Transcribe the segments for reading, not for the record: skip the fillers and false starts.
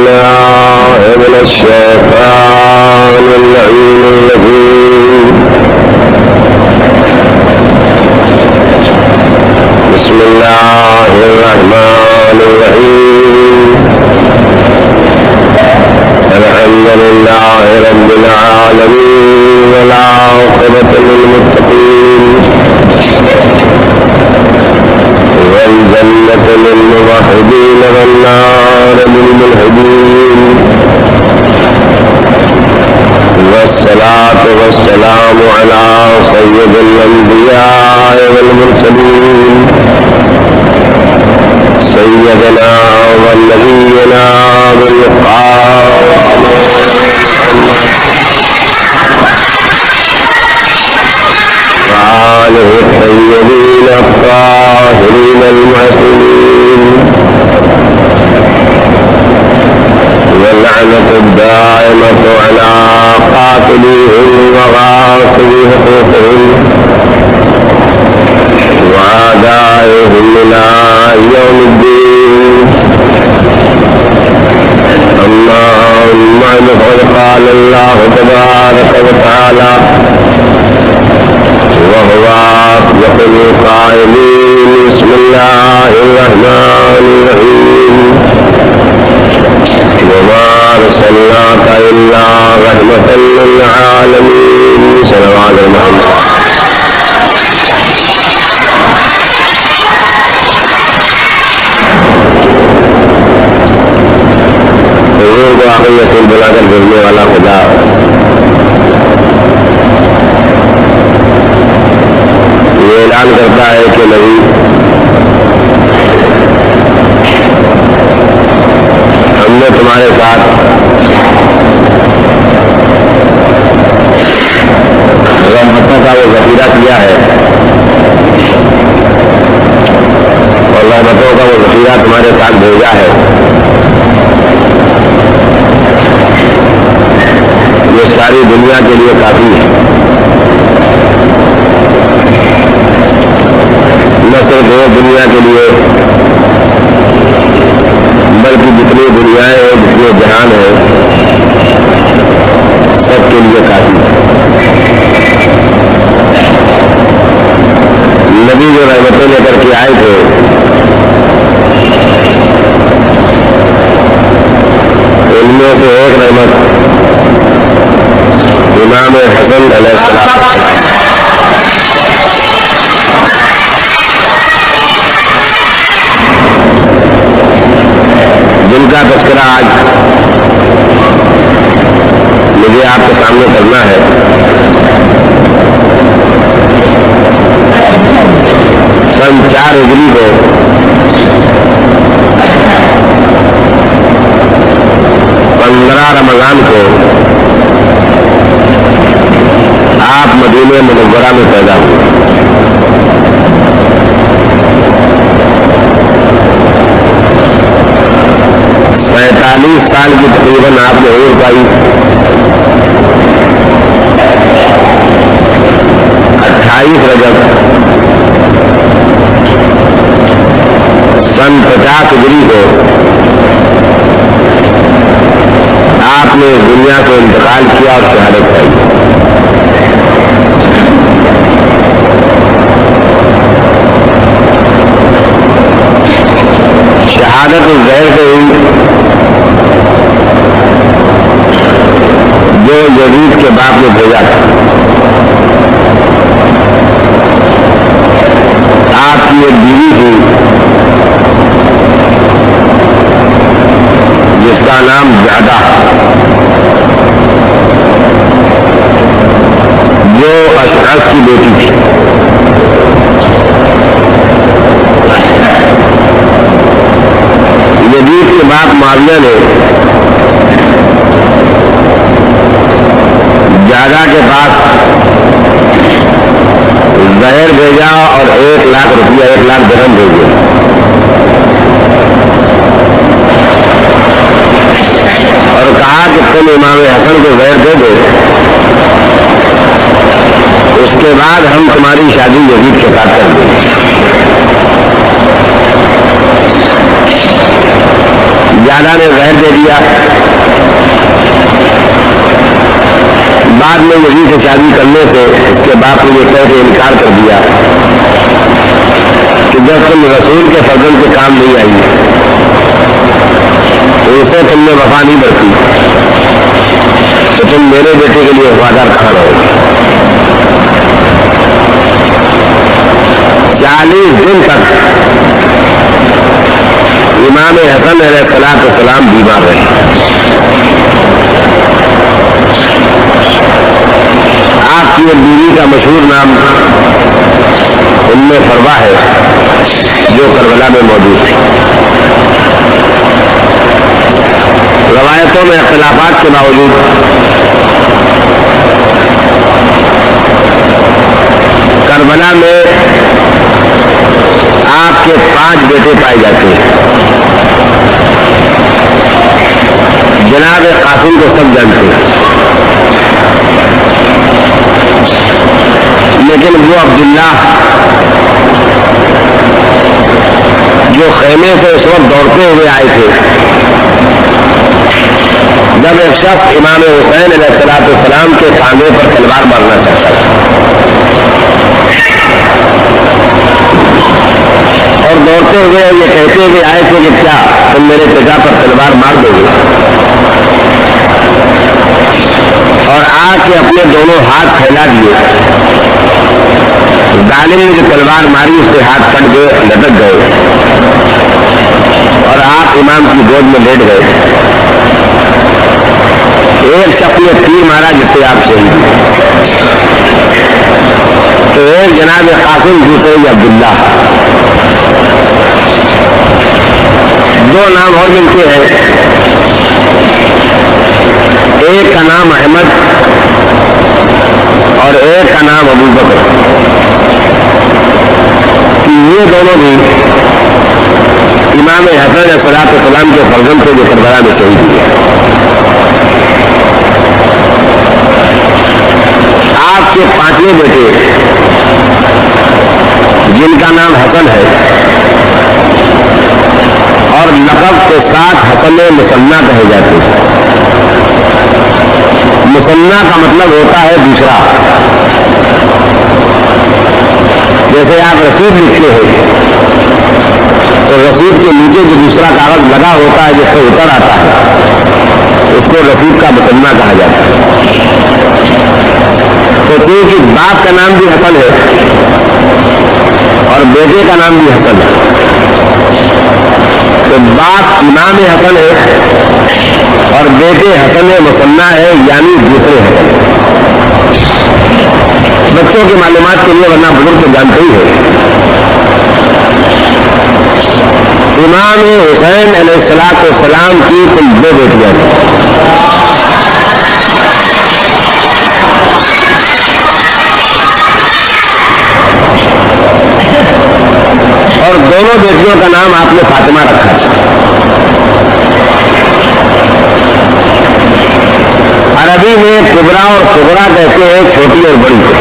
بالله من الشيطان اللعين الرجيم بسم الله الرحمن الرحيم الحمد لله رب العالمين والعاقبة للمتقين والجنة للموحدين والنار للملحدين والصلاة والسلام على سيد الأنبياء والمرسلين سيدنا ونبينا بالوقار وآله الطيبين الطاهرين المعصومين واللعنة الدائمة على قاتليهم وغاصبي حقوقهم وأعدائهم إلى يوم الدين اللهم لقد قال الله تبارك وتعالى وهو أصدق القائلين بسم الله الرحمن الرحيم وما أرسلناك إلا رحمة للعالمين صلوات محمد واقعیت بلا کر بھیجنے والا خدا یہ اعلان کرتا ہے کہ نبی ہم نے تمہارے ساتھ رحمتوں کا وہ ذخیرہ کیا ہے اور رحمتوں کا وہ ذخیرہ تمہارے ساتھ بھیجا ہے یہ ساری دنیا کے لیے کافی ہے نہ صرف وہ دنیا کے لیے بلکہ جتنی دنیایں ہیں جتنے جہان ہیں سب کے لیے کافی ہے نبی جو رحمتیں لے کر کے آئے تھے ان میں سے ایک رحمت امام حسن علیہ السلام جن کا تذکرہ آج مجھے آپ کے سامنے کرنا ہے سن 4 ہجری کو رمضان کو آپ مدینہ منورہ میں پیدا ہوئے سینتالیس سال کی تقریباً آپ نے عمر پائی 28 رجب سن 50 ہجری کو آپ نے دنیا کو انتقال کیا اور شہادت پائی شہادت اس زہر سے ہوئی جو یزید کے باپ نے بھیجا تھا آپ کی ایک بیوی تھی جس کا نام زیادہ جو اشعث کی بیٹی تھی یزید کے بعد معاویہ نے زیادہ کے پاس زہر بھیجا اور 1 لاکھ روپیہ 1 لاکھ درہم بھیجے اور کہا کہ تم امام حسن کو زہر دے دو اس کے بعد ہم تمہاری شادی یزید کے ساتھ کر دیں گے دادا نے زہر دے دیا، بعد میں یزید سے شادی کرنے سے اس کے باپ نے یہ کہہ کے انکار کر دیا کہ جب تم رسول کے فضل سے کام نہیں آئی تو اسے تم نے وفا نہیں برتی تو تم میرے بیٹے کے لیے وفادار کہاں رہو گے۔ 40 دن تک امام حسن علیہ السلام بیمار رہے۔ آپ کی بیوی کا مشہور نام ام فروا ہے جو کربلا میں موجود ہے۔ روایتوں میں اختلافات کے باوجود کربلا میں آپ کے 5 بیٹے پائے جاتے ہیں۔ جناب قاسم کو سب جانتے ہیں، لیکن وہ عبداللہ جو خیمے سے اس وقت دوڑتے ہوئے آئے تھے جب ایک شخص امام حسین علیہ السلام کے کاندھے پر تلوار مارنا چاہتا تھا اور دوڑتے ہوئے یہ کہتے ہوئے آئے تھے کہ کیا تم میرے پتا پر تلوار مار دو گے، اور آ کے اپنے دونوں ہاتھ پھیلا دیے۔ ظالم نے جو تلوار ماری اس کے ہاتھ کٹ گئے، لٹک گئے اور آپ امام کی گود میں لیٹ گئے۔ ایک شخص نے تیر مارا جس سے آپ شہید ہوئے، تو ایک جناب قاسم دوسرے عبداللہ، 2 نام اور ملتے ہیں، ایک کا نام احمد اور ایک کا نام ابو بکر، کہ یہ دونوں بھی امام حسن علیہ السلام کے فرزند تھے جو کربلا میں شہید ہوئے۔ آپ کے 5ویں بیٹے جن کا نام حسن ہے اور لقب کے ساتھ حسن مسنہ کہے جاتے ہیں۔ مسنہ کا مطلب ہوتا ہے دوسرا، جیسے آپ رسید لکھتے ہو تو رسید کے نیچے جو دوسرا کاغذ لگا ہوتا ہے جس سے اتر آتا ہے اس کو رسید کا مسنہ کہا جاتا ہے۔ تو چونکہ باپ کا نام بھی حسن ہے اور بیٹے کا نام بھی حسن ہے، تو باپ امام حسن ہے اور بیٹے حسن مسنہ ہے، یعنی دوسرے حسن۔ بچوں کی معلومات کے لیے ورنہ بزرگ تو جانتے ہی ہے، امام حسین علیہ السلام کی کل 2 بیٹیاں تھیں۔ اور دونوں بیٹیوں کا نام آپ نے فاطمہ رکھا تھا۔ عربی میں کبرا اور صغرا کہتے ہیں چھوٹی اور بڑی کو۔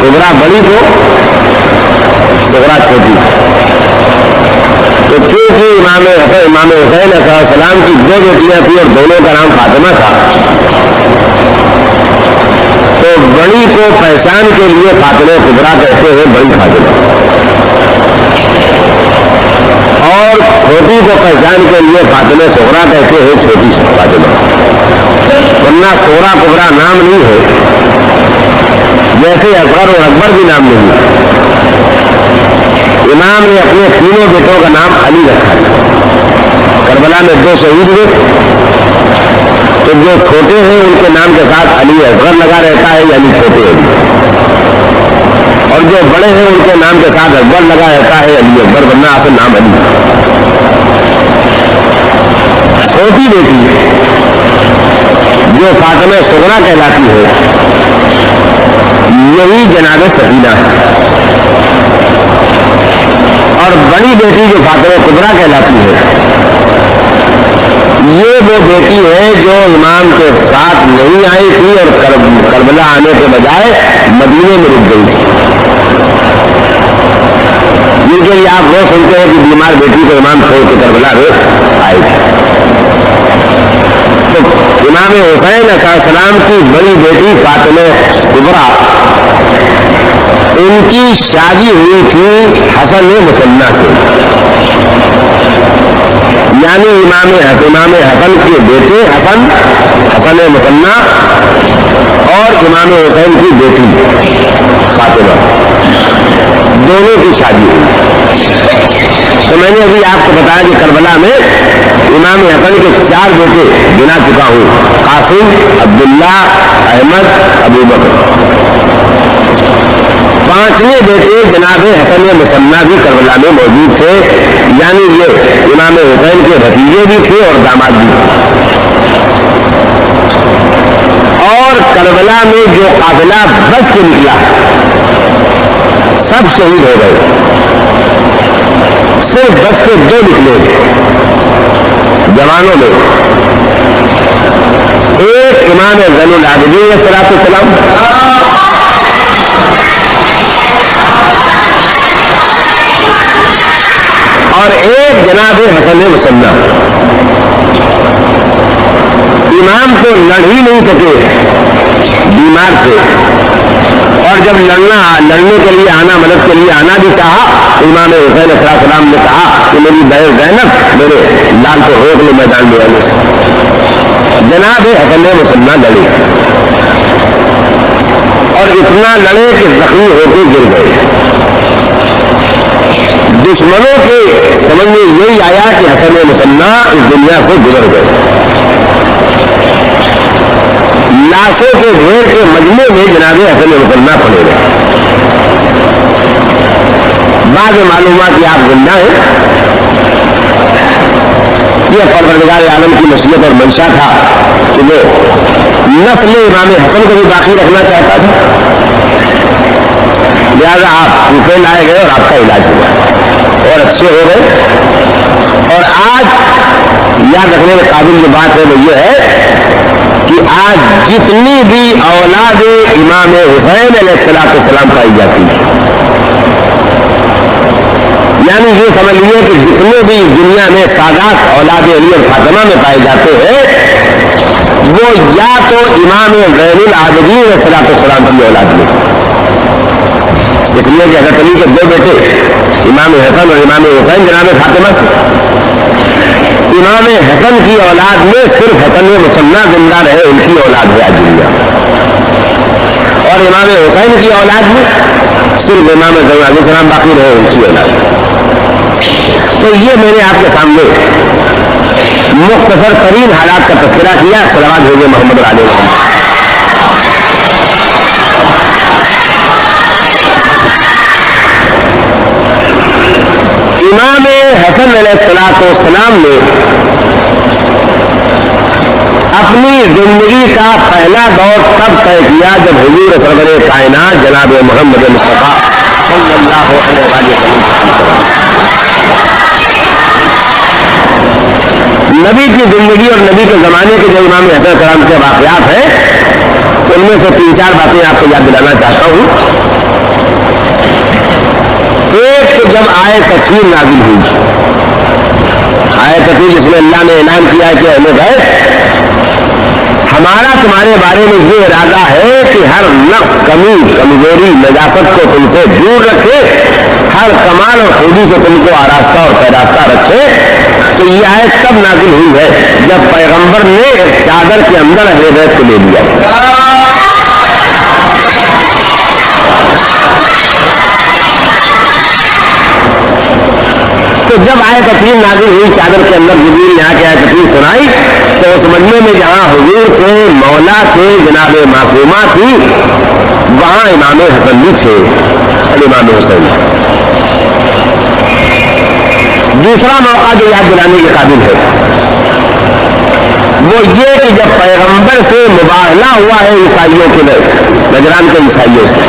کبرا بڑی کو، صغرا چھوٹی۔ تو چونکہ امام حسین علیہ السلام کی 2 بیٹیاں تھیں اور دونوں کا نام فاطمہ تھا، تو بڑی کو پہچان کے لیے فاطمہ کبرا کہتے ہیں، بڑی فاطمہ، اور چھوٹی کو پہچان کے لیے فاطمہ صغرا کہتے ہیں، چھوٹی فاطمہ۔ ورنہ صغرا کبرا نام نہیں ہے، جیسے اصغر اور اکبر بھی نام نہیں ہے۔ امام نے اپنے تینوں بیٹوں کا نام علی رکھا تھا۔ کربلا میں 2 شہید ہوئے، تو جو چھوٹے ہیں ان کے نام کے ساتھ علی اصغر لگا رہتا ہے، یعنی چھوٹے علی، اور جو بڑے ہیں ان کے نام کے ساتھ اکبر لگا رہتا ہے، علی اکبر، ورنہ اصل نام علی۔ چھوٹی بیٹی جو فاطمہ صغرا کہلاتی ہے یہی جناب سکینہ ہے، اور بڑی بیٹی جو فاطمہ کبرا کہلاتی ہے یہ وہ بیٹی ہے جو امام کے ساتھ نہیں آئی تھی اور کربلا آنے کے بجائے مدینے میں رک گئی تھی۔ جن کے لیے آپ وہ سنتے ہیں کہ بیمار بیٹی کو امام چھوڑ کے کربلا میں آئے تھے. تو امام حسین علیہ السلام کی بڑی بیٹی فاطمہ کبریٰ ان کی شادی ہوئی تھی حسن مثنیٰ سے. یعنی امام حسن کے بیٹے حسن مثنیٰ اور امام حسین کی بیٹی فاطمہ دونوں کی شادی ہوئی. تو میں نے ابھی آپ کو بتایا کہ کربلا میں امام حسن کے 4 بیٹے گنا چکا ہوں: قاسم، عبداللہ، احمد، ابو بکر. 5ویں بیٹے جناب حسن مثنیٰ بھی کربلا میں موجود تھے. یعنی یہ امام حسین کے بھتیجے بھی تھے اور داماد بھی تھے. اور کربلا میں جو قافلہ بچ کے نکلا سب شہید ہو گئے. صرف بچ کے 2 نکلے جوانوں میں. ایک امام زین العابدین علیہ السلام اور ایک جناب حسن مثنیٰ. امام تو لڑ ہی نہیں سکے، بیمار تھے. اور جب لڑنے کے لیے آنا، مدد کے لیے آنا بھی چاہا، امام حسین علیہ السلام نے کہا کہ میری بہن زینب میرے لال کو روک لو میدان میں آنے سے. جناب حسن مثنیٰ لڑے اور اتنا لڑے کہ زخمی ہو کے گر گئے. دشمنوں کے سمجھ میں یہی آیا کہ حسن مثنیٰ اس دنیا سے گزر گئے. لاشوں کے ڈھیر کے مجموعے میں جناب حسن مثنیٰ پڑے گئے. بعض معلومات یہ آپ زندہ ہیں. یہ پروردگار عالم کی نصیحت اور منشا تھا کہ وہ نسل امام حسن کو بھی باقی رکھنا چاہتا تھا. لہٰذا آپ کوفے لائے گئے اور آپ کا علاج ہوا اور اچھے ہو گئے. اور آج یاد رکھنے کے قابل جو بات ہے وہ یہ ہے کہ آج جتنی بھی اولاد امام حسین علیہ السلام پائی جاتی ہے، یعنی یہ سمجھ لیے کہ جتنے بھی دنیا میں سادات اولاد علی اور فاطمہ میں پائے جاتے ہیں وہ یا تو امام زین العابدین علیہ السلام کی اولاد میں. اس لیے کہ حضرت علی کے 2 بیٹے امام حسن اور امام حسین جناب فاطمہ سے. امام حسن کی اولاد میں صرف حسن مثنیٰ زندہ رہے، ان کی اولاد ہے آج دنیا. اور امام حسین کی اولاد میں صرف امام زین علیہ السلام باقی رہے، ان کی اولاد. تو یہ میں نے آپ کے سامنے مختصر ترین حالات کا تذکرہ کیا. صلوات بھیجے محمد علیہ وسلم. امام حسن علیہ السلام نے اپنی زندگی کا پہلا دور تب طے کیا جب حضور سرور کائنات جناب محمد مصطفیٰ صلی اللہ علیہ وسلم نبی کی زندگی اور نبی کے زمانے کے جو امام حسن علیہ السلام کے واقعات ہیں ان میں سے 3-4 باتیں آپ کو یاد دلانا چاہتا ہوں. ایک تو جب آئے تکفیر نازل ہوئی، آئے تکفیر جس میں اللہ نے اعلان کیا کہ اہل بیت ہمارا تمہارے بارے میں یہ ارادہ ہے کہ ہر نقص، کمی، کمزوری، نجاست کو تم سے دور رکھے، ہر کمال اور خوبی سے تم کو آراستہ اور پیراستہ رکھے. تو یہ آیت تب نازل ہوئی ہے جب پیغمبر نے ایک چادر کے اندر اہل بیت کو لے لیا. تو جب آئے تکفیر نازل ہوئی چادر کے اندر جبریل یہاں کے آئے تکفیر سنائی تو اس مجمع میں جہاں حضور تھے، مولا تھے، جناب معصومہ تھی، وہاں امام حسن بھی تھے اور امام حسین. دوسرا موقع جو یاد دلانے کے قابل ہے وہ یہ کہ جب پیغمبر سے مباہلہ ہوا ہے عیسائیوں کے نجران کے عیسائیوں سے،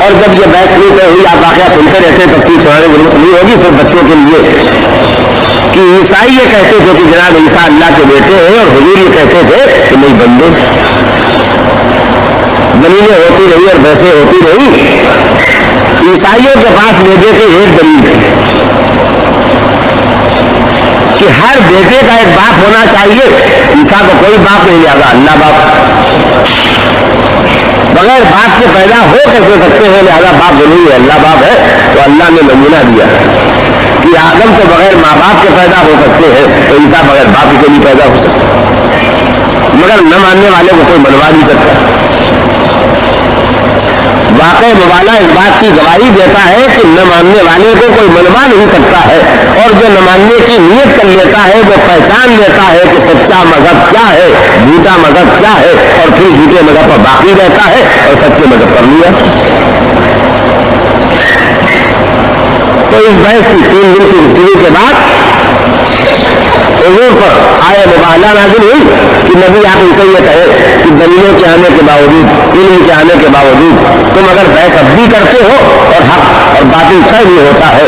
اور جب یہ بحث نہیں طے ہوئی، آپ واقعہ سنتے رہتے ہیں، تفصیل سنانے کی ضرورت نہیں ہوگی صرف بچوں کے لیے، کہ عیسائی یہ کہتے تھے کہ جناب عیسیٰ اللہ کے بیٹے ہیں اور حضور یہ کہتے تھے کہ نہیں بندے. دلیلیں ہوتی رہی اور بحثیں ہوتی رہی. عیسائیوں کے پاس بیٹے کی ایک دلیل ہے کہ ہر بیٹے کا ایک باپ ہونا چاہیے. عیسیٰ کو کوئی باپ نہیں لیا گا, اللہ باپ, بغیر باپ کے پیدا ہو کیسے سکتے ہیں, لہذا باپ ضروری ہے, اللہ باپ ہے. تو اللہ نے نمونہ دیا کہ آدم تو بغیر ماں باپ کے پیدا ہو سکتے ہیں, تو عیسیٰ بغیر باپ کے بھی پیدا ہو سکتے ہیں, مگر نہ ماننے والے کو کوئی منوا نہیں سکتا. واقع موالا اس بات کی گواہی دیتا ہے کہ نہ ماننے والے کو کوئی منوا نہیں سکتا ہے, اور جو نہ ماننے کی نیت کر لیتا ہے وہ پہچان لیتا ہے کہ سچا مذہب کیا ہے, جھوٹا مذہب کیا ہے, اور پھر جھوٹے مذہب پر باقی رہتا ہے اور سچے مذہب پر لیا. تو اس بحث کی 3 دن کی گفتگو کے بعد حضور پر آئے مباحلہ نازل ہوئی کہ نبی آپ ان سے یہ کہے کہ دلیلوں کے آنے کے باوجود, علم کے آنے کے باوجود تم اگر بحث اب بھی کرتے ہو اور حق اور باطل طے بھی ہوتا ہے,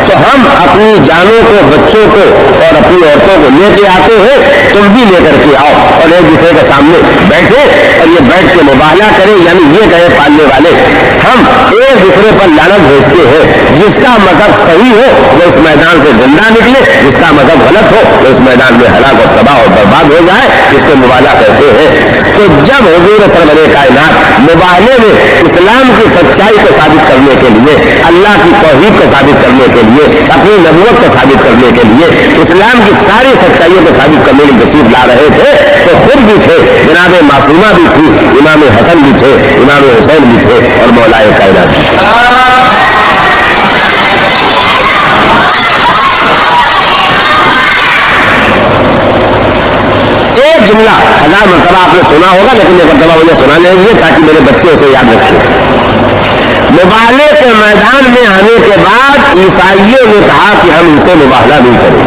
تو ہم اپنی جانوں کو, بچوں کو اور اپنی عورتوں کو لے کے آتے ہیں, تم بھی لے کر کے آؤ اور ایک دوسرے کے سامنے بیٹھے اور یہ بیٹھ کے مباحلہ کریں. یعنی یہ کہے پالنے والے, ہم ایک دوسرے پر لعنت بھیجتے ہیں, جس کا مذہب صحیح ہو وہ اس میدان سے زندہ نکلے, جس کا مذہب غلط ہو وہ اس میدان میں ہلاک اور تباہ اور برباد ہو جائے, اس کو مباحلہ کہتے ہیں. تو جب حضور سرور کائنات مباحلے میں اسلام کی سچائی کو ثابت کرنے کے لیے, اللہ کی توحید کو ثابت کرنے کے لیے, اپنی نبوت کو ثابت کرنے کے لیے, اسلام کی ساری سچائیوں کو ثابت کرنے کی تشریف لا رہے تھے, تو خود بھی تھے, جناب معصومہ بھی تھی, امام حسن بھی تھے, امام حسین بھی تھے, اور مولا کائنات بھی. ایک جملہ 1000 مرتبہ آپ نے سنا ہوگا, لیکن ایک مرتبہ مجھے سنانے لیے تاکہ میرے بچے اسے یاد رکھیں. مباحلے کے میدان میں آنے کے بعد عیسائیوں نے کہا کہ ہم ان سے مباحلہ نہیں کریں گے,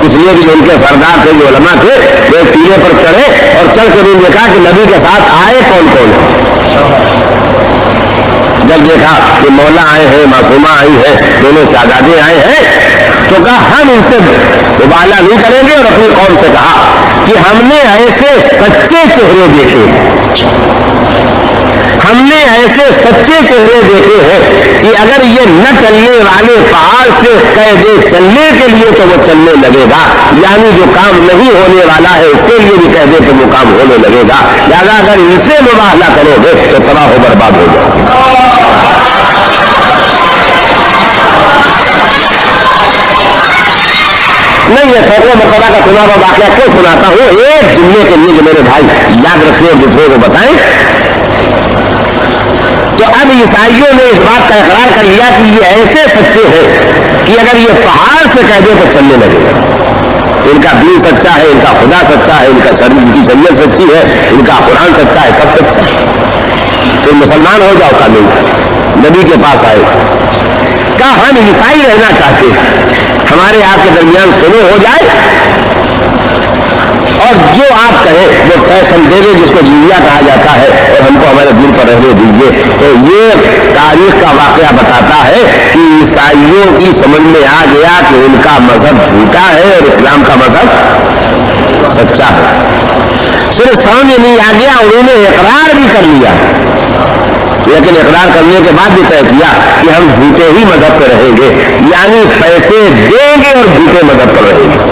اس لیے کہ جو ان کے سردار تھے, جو علماء تھے, وہ ٹیلے پر چڑھے اور چڑھ کر انہوں نے کہا کہ نبی کے ساتھ آئے کون کون ہیں. جب دیکھا کہ مولا آئے ہیں, معصومہ آئی ہے, دونوں شہزادے آئے ہیں, تو کہا ہم ان سے مباحلہ نہیں کریں گے, اور اپنی قوم سے کہا کہ ہم نے ایسے سچے چہرے دیکھے, ہم نے ایسے سچے چہرے دیکھے ہیں کہ اگر یہ نہ چلنے والے پہاڑ سے کہہ دے چلنے کے لیے تو وہ چلنے لگے گا, یعنی جو کام نہیں ہونے والا ہے اس کے لیے بھی کہہ دے تو وہ کام ہونے لگے گا. لہٰذا اگر ان سے مباحلہ کرو گے تو تباہ و برباد ہو جائے گا. نہیں, یہ سینکڑوں مرتبہ کا سنا ہوا واقعہ کیوں سناتا ہوں, ایک جملے کے لیے جو میرے بھائی یاد رکھیں اور دوسروں کو بتائیں. تو اب عیسائیوں نے اس بات کا اقرار کر لیا کہ یہ ایسے سچے ہیں کہ اگر یہ پہاڑ سے کہہ دے تو چلنے لگے گا. ان کا دین سچا ہے, ان کا خدا سچا ہے, ان کی شریعت سچی ہے, ان کا قرآن سچا ہے, سب سچا ہے. تو مسلمان ہو جاؤ, قانون نبی کے پاس آئے, کہا ہم عیسائی رہنا چاہتے ہیں, ہمارے آپ کے درمیان سلو ہو جائے اور جو آپ کہیں وہ فیصل دے دے, جس کو جزیہ کہا جاتا ہے, اور ہم کو ہمارے دل پر رہنے دیجیے. تو یہ تاریخ کا واقعہ بتاتا ہے کہ عیسائیوں کی سمجھ میں آ گیا کہ ان کا مذہب جھوٹا ہے اور اسلام کا مذہب سچا ہے. صرف سمجھ میں نہیں آ گیا, انہوں نے اقرار بھی کر لیا, لیکن اقرار کرنے کے بعد بھی طے کیا کہ ہم جھوٹے ہی مذہب پہ رہیں گے, یعنی پیسے دیں گے اور جھوٹے مذہب پر رہیں گے.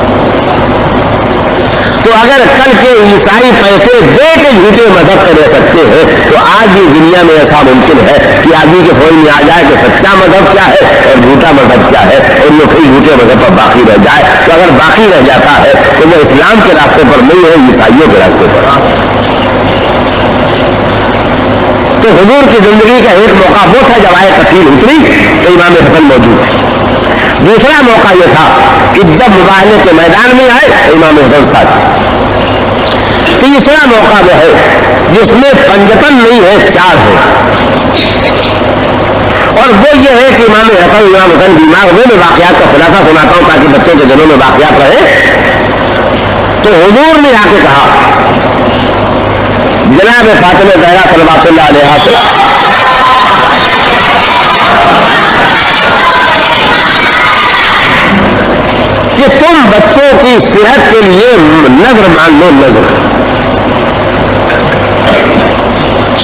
تو اگر کل کے عیسائی پیسے دے کے جھوٹے مذہب پہ رہ سکتے ہیں, تو آج بھی دنیا میں ایسا ممکن ہے کہ آدمی کے سمجھ میں آ جائے کہ سچا مذہب کیا ہے اور جھوٹا مذہب کیا ہے, اور یہ پھر جھوٹے مذہب پر باقی رہ جائے. تو اگر باقی رہ جاتا ہے تو وہ اسلام کے راستے پر نہیں ہے, عیسائیوں کے راستے پر. تو حضور کی زندگی کا ایک موقع وہ تھا جب آئے تفصیل اتری تو امام حسن موجود تھے. دوسرا موقع یہ تھا کہ جب مباحلے کے میدان میں آئے تو امام حسن ساتھ تھے. تیسرا موقع وہ ہے جس میں پنجتن نہیں ہے, 4 ہے, اور وہ یہ ہے کہ امام حسن بیمار ہوئے. میں واقعات کا خلاصہ سناتا ہوں تاکہ بچوں کے دلوں میں واقعات رہے. تو حضور نے آ کے کہا جناب فاطمہ زہرا صلوات اللہ علیہا سے کہ تم بچوں کی صحت کے لیے نظر مان لو, نظر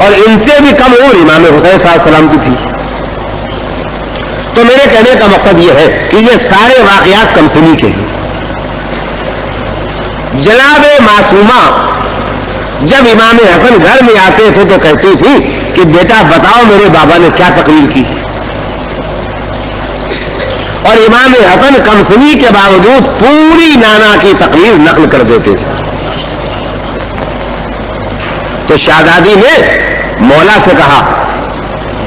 اور ان سے بھی کم عمر امام حسین صلی اللہ علیہ وسلم کی تھی. تو میرے کہنے کا مقصد یہ ہے کہ یہ سارے واقعات کمسنی کے ہیں. جناب معصومہ جب امام حسن گھر میں آتے تھے تو کہتی تھی کہ بیٹا بتاؤ میرے بابا نے کیا تقریر کی. اور امام حسن کمسنی کے باوجود پوری نانا کی تقریر نقل کر دیتے تھے. تو شہزادی نے مولا سے کہا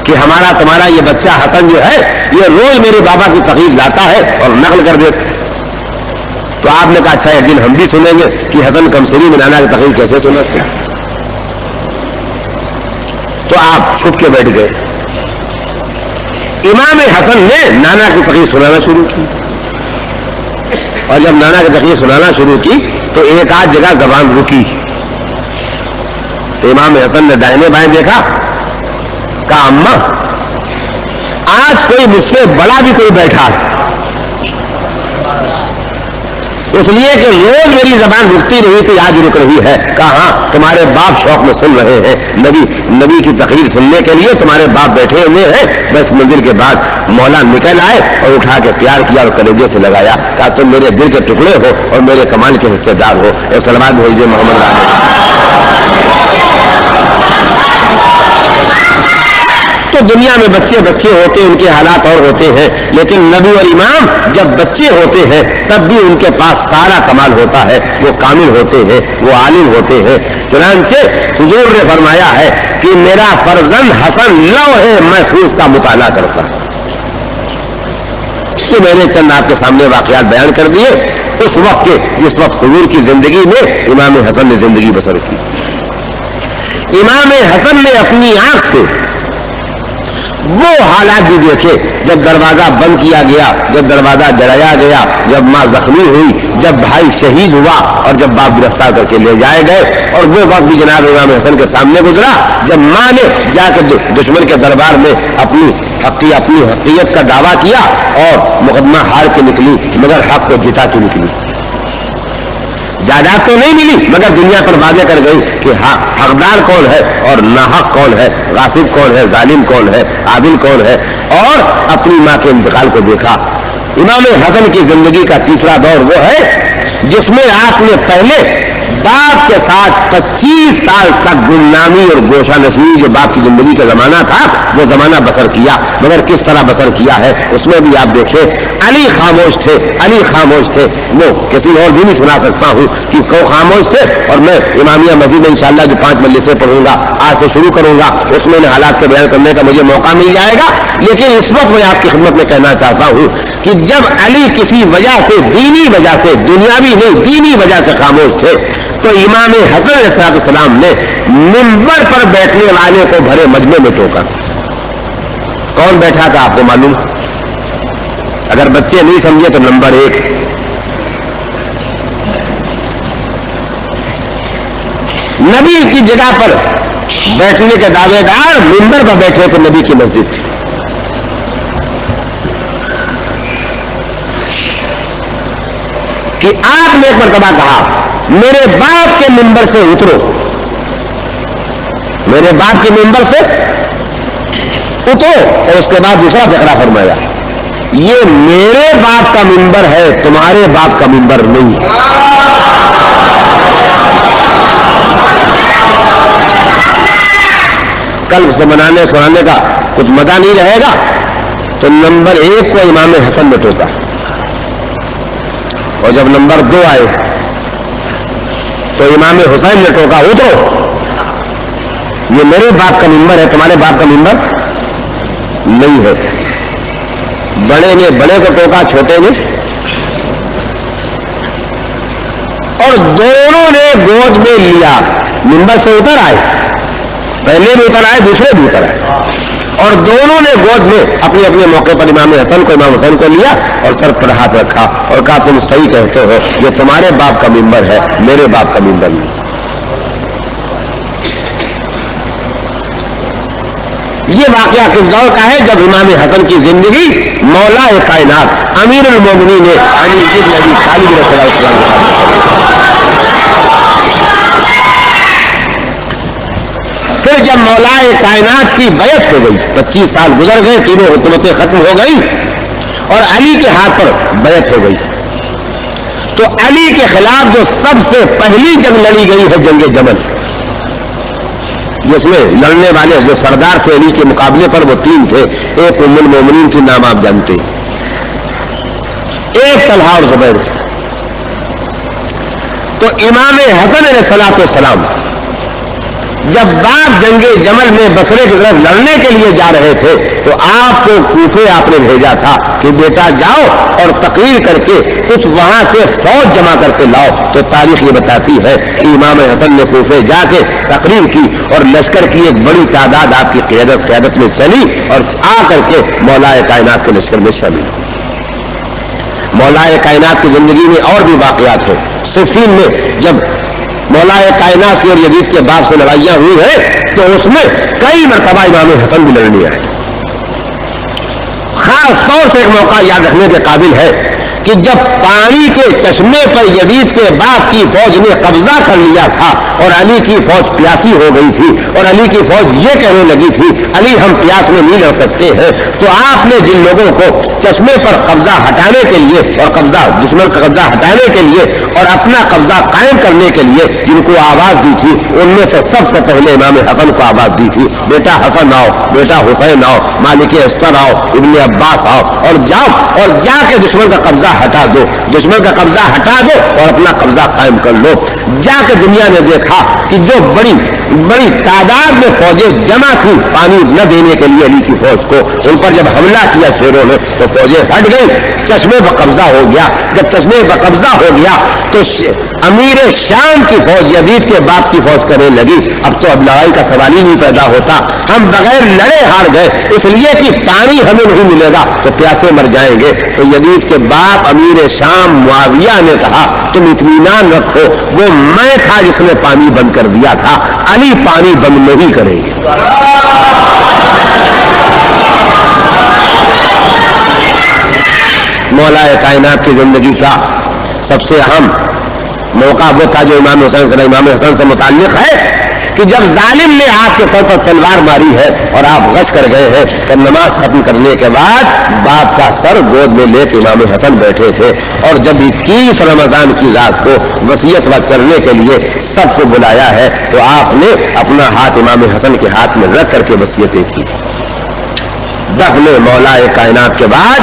کہ ہمارا تمہارا یہ بچہ حسن جو ہے یہ روز میرے بابا کی تقریر لاتا ہے اور نقل کر دیتا. تو آپ نے کہا اچھا ایک دن ہم بھی سنیں گے کہ حسن کمسنی میں نانا کی تقریر کیسے سنتے. تو آپ چھپ کے بیٹھ گئے. امام حسن نے نانا کی تقریر سنانا شروع کی اور جب نانا کی تقریر سنانا شروع کی تو ایک آدھ جگہ زبان رکی. امام حسن نے دائیں بائیں دیکھا, کہا اماں آج کوئی مجھ سے بڑا بھی کوئی بیٹھا اس لیے کہ روز میری زبان رکتی رہی تھی آج رک رہی ہے. کہا ہاں تمہارے باپ شوق میں سن رہے ہیں, نبی کی تقریر سننے کے لیے تمہارے باپ بیٹھے ہوئے ہیں. بس منزل کے بعد مولا نکل آئے اور اٹھا کے پیار کیا اور کلیجے سے لگایا. کہا تم میرے دل کے ٹکڑے ہو اور میرے کمال کے حصے دار ہو. اور سلوات بھیجیے محمد علیہ. تو دنیا میں بچے بچے ہوتے ہیں, ان کے حالات اور ہوتے ہیں, لیکن نبی اور امام جب بچے ہوتے ہیں تب بھی ان کے پاس سارا کمال ہوتا ہے. وہ کامل ہوتے ہیں, وہ عالم ہوتے ہیں. چنانچہ حضور نے فرمایا ہے کہ میرا فرزند حسن لوح محفوظ کا مطالعہ کرتا ہے. تو میں نے چند آپ کے سامنے واقعات بیان کر دیے اس وقت کے جس وقت حضور کی زندگی میں امام حسن نے زندگی بسر کی. امام حسن نے اپنی آنکھ سے وہ حالات بھی دیکھے جب دروازہ بند کیا گیا, جب دروازہ جلایا گیا, جب ماں زخمی ہوئی, جب بھائی شہید ہوا اور جب باپ گرفتار کر کے لے جائے گئے. اور وہ وقت بھی جناب امام حسن کے سامنے گزرا جب ماں نے جا کے دشمن کے دربار میں اپنی حقیقت کا دعویٰ کیا اور مقدمہ ہار کے نکلی مگر حق کو جتا کے نکلی. جائیداد تو نہیں ملی مگر دنیا پر واضح کر گئی کہ حقدار کون ہے اور ناحق کون ہے, غاصب کون ہے, ظالم کون ہے, عادل کون ہے. اور اپنی ماں کے انتقال کو دیکھا. امام حسن کی زندگی کا تیسرا دور وہ ہے جس میں آپ نے پہلے باپ کے ساتھ 25 سال تک غلامی اور گوشہ نشینی جو باپ کی زندگی کا زمانہ تھا وہ زمانہ بسر کیا. مگر کس طرح بسر کیا ہے اس میں بھی آپ دیکھیں علی خاموش تھے. وہ کسی اور بھی نہیں سنا سکتا ہوں کہ وہ خاموش تھے. اور میں امامیہ مسجد میں انشاءاللہ جو 5 مجلسیں پڑھوں گا آج سے شروع کروں گا اس میں حالات کے بیان کرنے کا مجھے موقع مل جائے گا. لیکن اس وقت میں آپ کی خدمت میں کہنا چاہتا ہوں کہ جب علی کسی وجہ سے دینی وجہ سے دنیاوی نہیں دینی وجہ سے خاموش تھے تو امام حسن علیہ السلام نے منبر پر بیٹھنے والے کو بھرے مجمع میں ٹوکا تھا. کون بیٹھا تھا آپ کو معلوم؟ اگر بچے نہیں سمجھے تو نمبر 1 نبی کی جگہ پر بیٹھنے کے دعوے دار منبر پر بیٹھے تھے نبی کی مسجد تھی. کہ آپ نے ایک مرتبہ کہا میرے باپ کے منبر سے اترو, میرے باپ کے منبر سے اترو. اور اس کے بعد دوسرا فقرہ فرمایا یہ میرے باپ کا منبر ہے تمہارے باپ کا منبر نہیں ہے. کل سے منانے سنانے کا کچھ مزہ نہیں رہے گا. تو نمبر 1 کو امام حسن نے ٹوکا اور جب نمبر 2 آئے تو امام حسین نے ٹوکا اترو یہ میرے باپ کا منبر ہے تمہارے باپ کا منبر نہیں ہے. بڑے نے بڑے کو ٹوکا چھوٹے نے اور دونوں نے گود میں لیا. منبر سے اتر آئے, پہلے بھی اتر آئے دوسرے بھی اتر آئے اور دونوں نے گود میں اپنے اپنے موقع پر امام حسن کو امام حسین کو لیا اور سر پر ہاتھ رکھا اور کہا تم صحیح کہتے ہو یہ تمہارے باپ کا منبر ہے میرے باپ کا منبر نہیں. یہ واقعہ کس دور کا ہے جب امام حسن کی زندگی مولا کائنات امیر المومنین علی ابن ابی طالب رضی اللہ عنہ. پھر جب جب مولائے کائنات کی بیعت ہو گئی، 25 سال گزر گئے، تینوں حکومتیں ختم ہو گئی اور علی کے ہاتھ پر بیعت ہو گئی، تو علی کے خلاف جو سب سے پہلی جنگ لڑی گئی ہے جنگ جمل، جس میں لڑنے والے جو سردار تھے علی کے مقابلے پر وہ 3 تھے. ایک ام المومنین کی نام آپ جانتے ہیں، ایک طلحہ اور زبیر تھے. تو امام حسن علیہ الصلوۃ والسلام جب باپ جنگ جمل میں بصرے کی طرف لڑنے کے لیے جا رہے تھے تو آپ کو کوفے آپ نے بھیجا تھا کہ بیٹا جاؤ اور تقریر کر کے کچھ وہاں سے فوج جمع کر کے لاؤ. تو تاریخ یہ بتاتی ہے کہ امام حسن نے کوفے جا کے تقریر کی اور لشکر کی ایک بڑی تعداد آپ کی قیادت میں چلی اور آ کر کے مولائے کائنات کے لشکر میں شامل ہوئی. مولائے کائنات کی زندگی میں اور بھی واقعات ہیں. صفین میں جب مولائے کائنات سے اور یزید کے باپ سے لڑائیاں ہوئی ہیں تو اس میں کئی مرتبہ امام حسن بھی لڑنے آئے. خاص طور سے ایک موقع یاد رکھنے کے قابل ہے کہ جب پانی کے چشمے پر یزید کے باپ کی فوج نے قبضہ کر لیا تھا اور علی کی فوج پیاسی ہو گئی تھی اور علی کی فوج یہ کہنے لگی تھی علی ہم پیاس میں نہیں لڑ سکتے ہیں، تو آپ نے جن لوگوں کو چشمے پر قبضہ ہٹانے کے لیے اور دشمن کا قبضہ ہٹانے کے لیے اور اپنا قبضہ قائم کرنے کے لیے جن کو آواز دی تھی ان میں سے سب سے پہلے امام حسن کو آواز دی تھی، بیٹا حسن آؤ، بیٹا حسین آؤ، مالک استر آؤ، ابن عباس آؤ اور جاؤ اور جا کے دشمن کا قبضہ ہٹا دو، دشمن کا قبضہ ہٹا دو اور اپنا قبضہ قائم کر لو. جا کے دنیا نے دیکھا کہ جو بڑی بڑی تعداد میں فوجیں جمع تھی پانی نہ دینے کے لیے علی کی فوج کو، ان پر جب حملہ کیا شیروں نے تو فوجیں ہٹ گئی، چشمے پر قبضہ ہو گیا. جب چشمے پر قبضہ ہو گیا تو امیر شام کی فوج یزید کے باپ کی فوج کرنے لگی اب تو اب لڑائی کا سوال ہی نہیں پیدا ہوتا، ہم بغیر لڑے ہار گئے اس لیے کہ پانی ہمیں نہیں ملے گا تو پیاسے مر جائیں گے. تو یزید کے باپ امیر شام معاویہ نے کہا تم اطمینان رکھو، وہ میں تھا جس نے پانی بند کر دیا تھا، علی پانی بند نہیں کریں گے. مولا کائنات کی زندگی کا سب سے اہم موقع وہ تھا جو امام حسن سے متعلق ہے کہ جب ظالم نے آپ کے سر پر تلوار ماری ہے اور آپ غش کر گئے ہیں کہ نماز ختم کرنے کے بعد باپ کا سر گود میں لے کے امام حسن بیٹھے تھے اور جب 21 رمضان کی رات کو وصیت وقت کرنے کے لیے سب کو بلایا ہے تو آپ نے اپنا ہاتھ امام حسن کے ہاتھ میں رکھ کر کے وصیتیں کی. دفن مولا کائنات کے بعد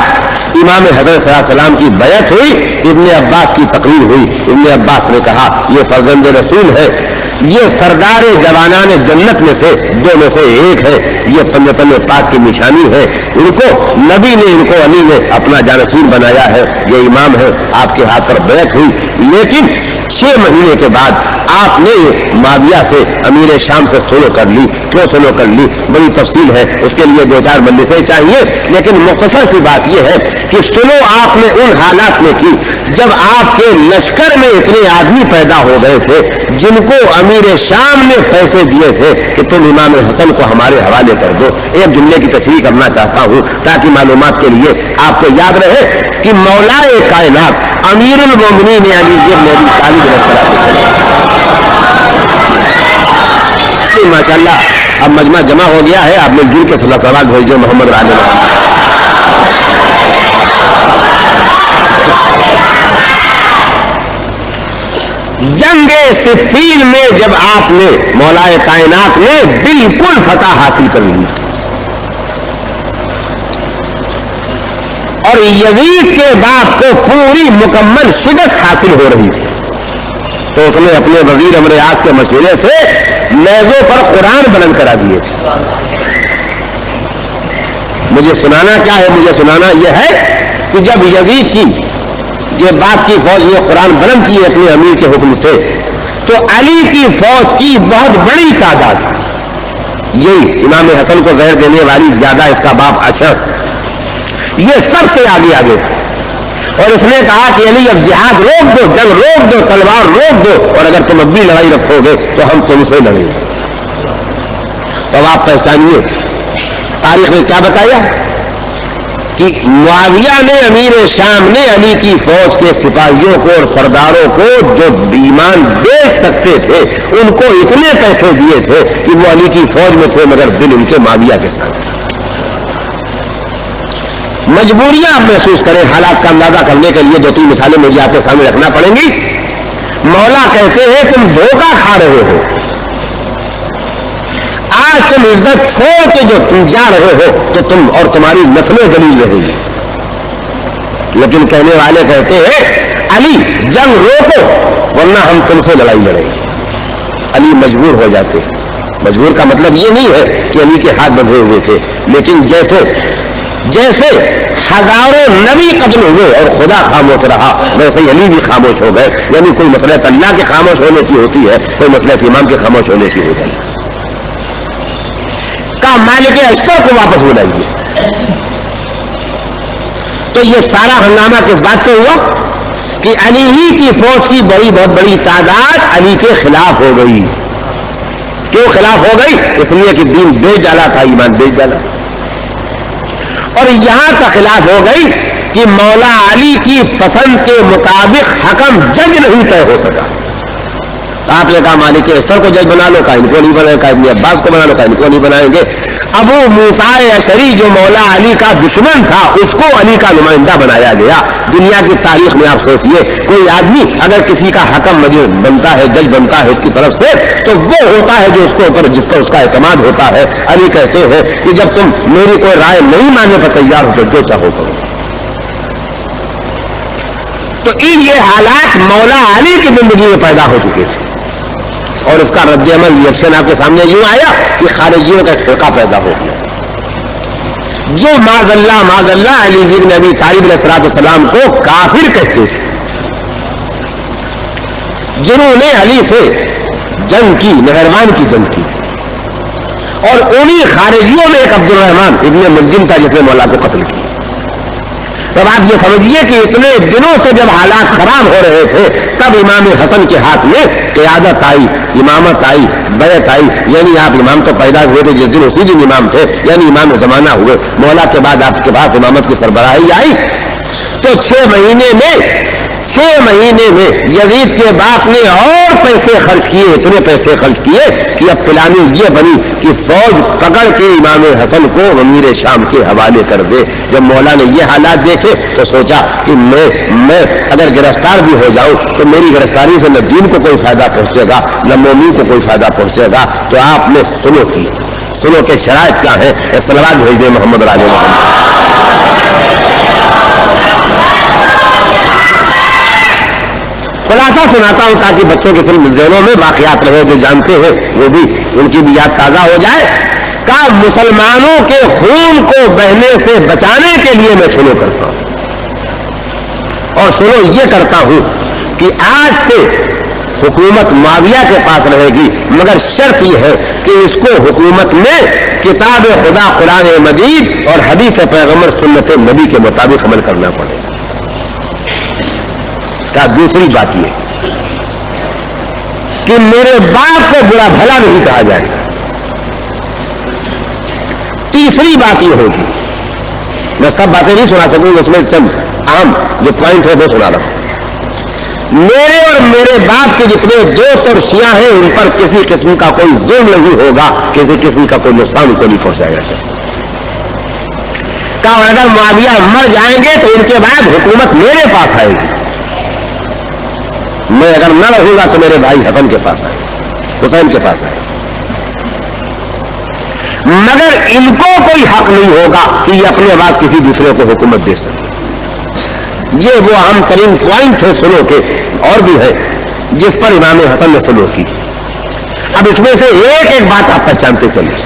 امام حسن صلی اللہ علیہ وسلم کی بیعت ہوئی، ابن عباس کی تقریر ہوئی. ابن عباس نے کہا یہ فرزند رسول ہے، یہ سردار جوانان جنت میں سے 2 میں سے ایک ہے، یہ پنجتن پاک کی نشانی ہے. ان کو نبی نے ان کو علی نے اپنا جانشین بنایا ہے، یہ امام ہے. آپ کے ہاتھ پر بیعت ہوئی لیکن 6 مہینے کے بعد آپ نے معاویہ سے امیر شام سے سلو کر لی. کیوں سلو کر لی بڑی تفصیل ہے، اس کے لیے 2-4 مجلسیں چاہیے، لیکن مختصر سی بات یہ ہے کہ سلو آپ نے ان حالات میں کی جب آپ کے لشکر میں اتنے آدمی پیدا ہو گئے تھے جن کو امیر شام نے پیسے دیے تھے کہ تم امام حسن کو ہمارے حوالے کر دو. ایک جملے کی تشریح کرنا چاہتا ہوں تاکہ معلومات کے لیے آپ کو یاد رہے کہ مولا کائنات امیر المومنین علی بن ابی طالب ماشاء اللہ اب مجمع جمع ہو گیا ہے، آپ مل جل کے سوال بھیجیے محمد رانی. جنگ صفین میں جب آپ نے مولا کائنات نے بالکل فتح حاصل کر لی اور یزید کے باپ کو پوری مکمل شکست حاصل ہو رہی تھی تو اس نے اپنے وزیر امر اعظم کے مشورے سے نیزوں پر قرآن بلند کرا دیے تھے. مجھے سنانا کیا ہے؟ مجھے سنانا یہ ہے کہ جب یزید کی یہ باپ کی فوج یہ قرآن بلند کی اپنے امیر کے حکم سے تو علی کی فوج کی بہت بڑی تعداد، یہی امام حسن کو زہر دینے والی زیادہ اس کا باپ اشعث، یہ سب سے آگے آگے تھا اور اس نے کہا کہ علی اب جہاد روک دو، جنگ روک دو، تلوار روک دو اور اگر تم اب بھی لڑائی رکھو گے تو ہم تم سے لڑیں گے. تو آپ پہچانیے تاریخ نے کیا بتایا کہ معاویہ نے امیر شام نے علی کی فوج کے سپاہیوں کو اور سرداروں کو جو ایمان بیچ سکتے تھے ان کو اتنے پیسے دیے تھے کہ وہ علی کی فوج میں تھے مگر دل ان کے معاویہ کے ساتھ تھا. مجبوریاں آپ محسوس کریں. حالات کا اندازہ کرنے کے لیے 2-3 مثالیں مجھے آپ کے سامنے رکھنا پڑیں گی. مولا کہتے ہیں تم دھوکہ کھا رہے ہو, آج تم عزت چھوڑ کے جو تم جا رہے ہو تو تم اور تمہاری نسلیں ذلیل رہیں گی. لیکن کہنے والے کہتے ہیں علی جنگ روکو ورنہ ہم تم سے لڑائی لڑیں گے. علی مجبور ہو جاتے. مجبور کا مطلب یہ نہیں ہے کہ علی کے ہاتھ بندھے ہوئے تھے, لیکن جیسے ہزاروں نبی قتل ہوئے اور خدا خاموش رہا ویسے علی بھی خاموش ہو گئے. یعنی کوئی مسئلہ اللہ کے خاموش ہونے کی ہوتی ہے, کوئی مسئلہ امام کے خاموش ہونے کی ہوتی ہے. کا مالک اشتر کو واپس بلائیے. تو یہ سارا ہنگامہ کس بات پہ ہوا کہ علی ہی کی فوج کی بہت بڑی تعداد علی کے خلاف ہو گئی. کیوں خلاف ہو گئی؟ اس لیے کہ دین بیچ ڈالا تھا, ایمان بیچ ڈالا. اور یہاں تک خلاف ہو گئی کہ مولا علی کی پسند کے مطابق حکم جج نہیں طے ہو سکا. آپ نے کہا مالک اشتر کو جج بنا لو, کہا ان کو نہیں بنائے, کہا ابن عباس کو بنا لو, کہا ان کو نہیں بنائیں گے. ابو موسیٰ اشعری جو مولا علی کا دشمن تھا اس کو علی کا نمائندہ بنایا گیا. دنیا کی تاریخ میں آپ سوچئے کوئی آدمی اگر کسی کا حکم بنتا ہے, جج بنتا ہے اس کی طرف سے, تو وہ ہوتا ہے جو اس کے اوپر جس پر اس کا اعتماد ہوتا ہے. علی کہتے ہیں کہ جب تم میری کوئی رائے نہیں ماننے پر تیار ہو تو جو چاہو کرو. تو یہ حالات مولا علی کی زندگی میں پیدا ہو چکے تھے اور اس کا رد عمل ریئیکشن آپ کے سامنے یوں آیا کہ خارجیوں کا ایک فرقہ پیدا ہو گیا جو معاذ اللہ علی بن ابی طالب علیہ السلام کو کافر کہتے تھے, جنہوں نے علی سے جنگ کی, نہروان کی جنگ کی. اور انہی خارجیوں میں ایک عبد الرحمن ابن ملجم تھا جس نے مولا کو قتل کیا. تب آپ یہ سمجھیے کہ اتنے دنوں سے جب حالات خراب ہو رہے تھے تب امام حسن کے ہاتھ میں قیادت آئی, امامت آئی, بیعت آئی. یعنی آپ امام تو پیدا ہوئے تھے جس دن اسی دن امام تھے, یعنی امام زمانہ ہوئے. مولا کے بعد آپ کے پاس امامت کی سربراہی آئی تو 6 مہینے میں یزید کے باپ نے اور پیسے خرچ کیے, اتنے پیسے خرچ کیے کہ اب پلاننگ یہ بنی کہ فوج پکڑ کے امام حسن کو امیر شام کے حوالے کر دے. جب مولا نے یہ حالات دیکھے تو سوچا کہ میں اگر گرفتار بھی ہو جاؤں تو میری گرفتاری سے نہ دین کو کوئی فائدہ پہنچے گا نہ مومن کو کوئی فائدہ پہنچے گا. تو آپ نے سنو کے شرائط کیا ہیں, صلوات بھیج دیں محمد راج خلاصہ سناتا ہوں تاکہ بچوں کے ذہنوں میں واقعات رہے, جو جانتے ہیں وہ بھی ان کی بھی یاد تازہ ہو جائے. کہ مسلمانوں کے خون کو بہنے سے بچانے کے لیے میں سلو کرتا ہوں, اور سلو یہ کرتا ہوں کہ آج سے حکومت معاویہ کے پاس رہے گی, مگر شرط یہ ہے کہ اس کو حکومت میں کتاب خدا قرآن مجید اور حدیث پیغمبر سنت نبی کے مطابق عمل کرنا پڑے گا. کا دوسری بات یہ کہ میرے باپ کو برا بھلا نہیں کہا جائے گا. تیسری بات یہ ہوگی, میں سب باتیں نہیں سنا سکوں, اس میں چند اہم جو پوائنٹ ہے وہ سنا رہا ہوں. میرے اور میرے باپ کے جتنے دوست اور شیعہ ہیں ان پر کسی قسم کا کوئی ظلم نہیں ہوگا, کسی قسم کا کوئی نقصان کو نہیں پہنچایا جائے گا. اگر معاویہ مر جائیں گے تو ان کے بعد حکومت میرے پاس آئے گی. میں اگر نہ رہوں گا تو میرے بھائی حسن کے پاس آئے, حسین کے پاس آئے. مگر ان کو کوئی حق نہیں ہوگا کہ یہ اپنے بعد کسی دوسرے کو حکومت دے سکے. یہ وہ اہم ترین پوائنٹ ہے سلو کے, اور بھی ہے جس پر امام حسن نے سلو کی. اب اس میں سے ایک بات آپ پہچانتے چلیں.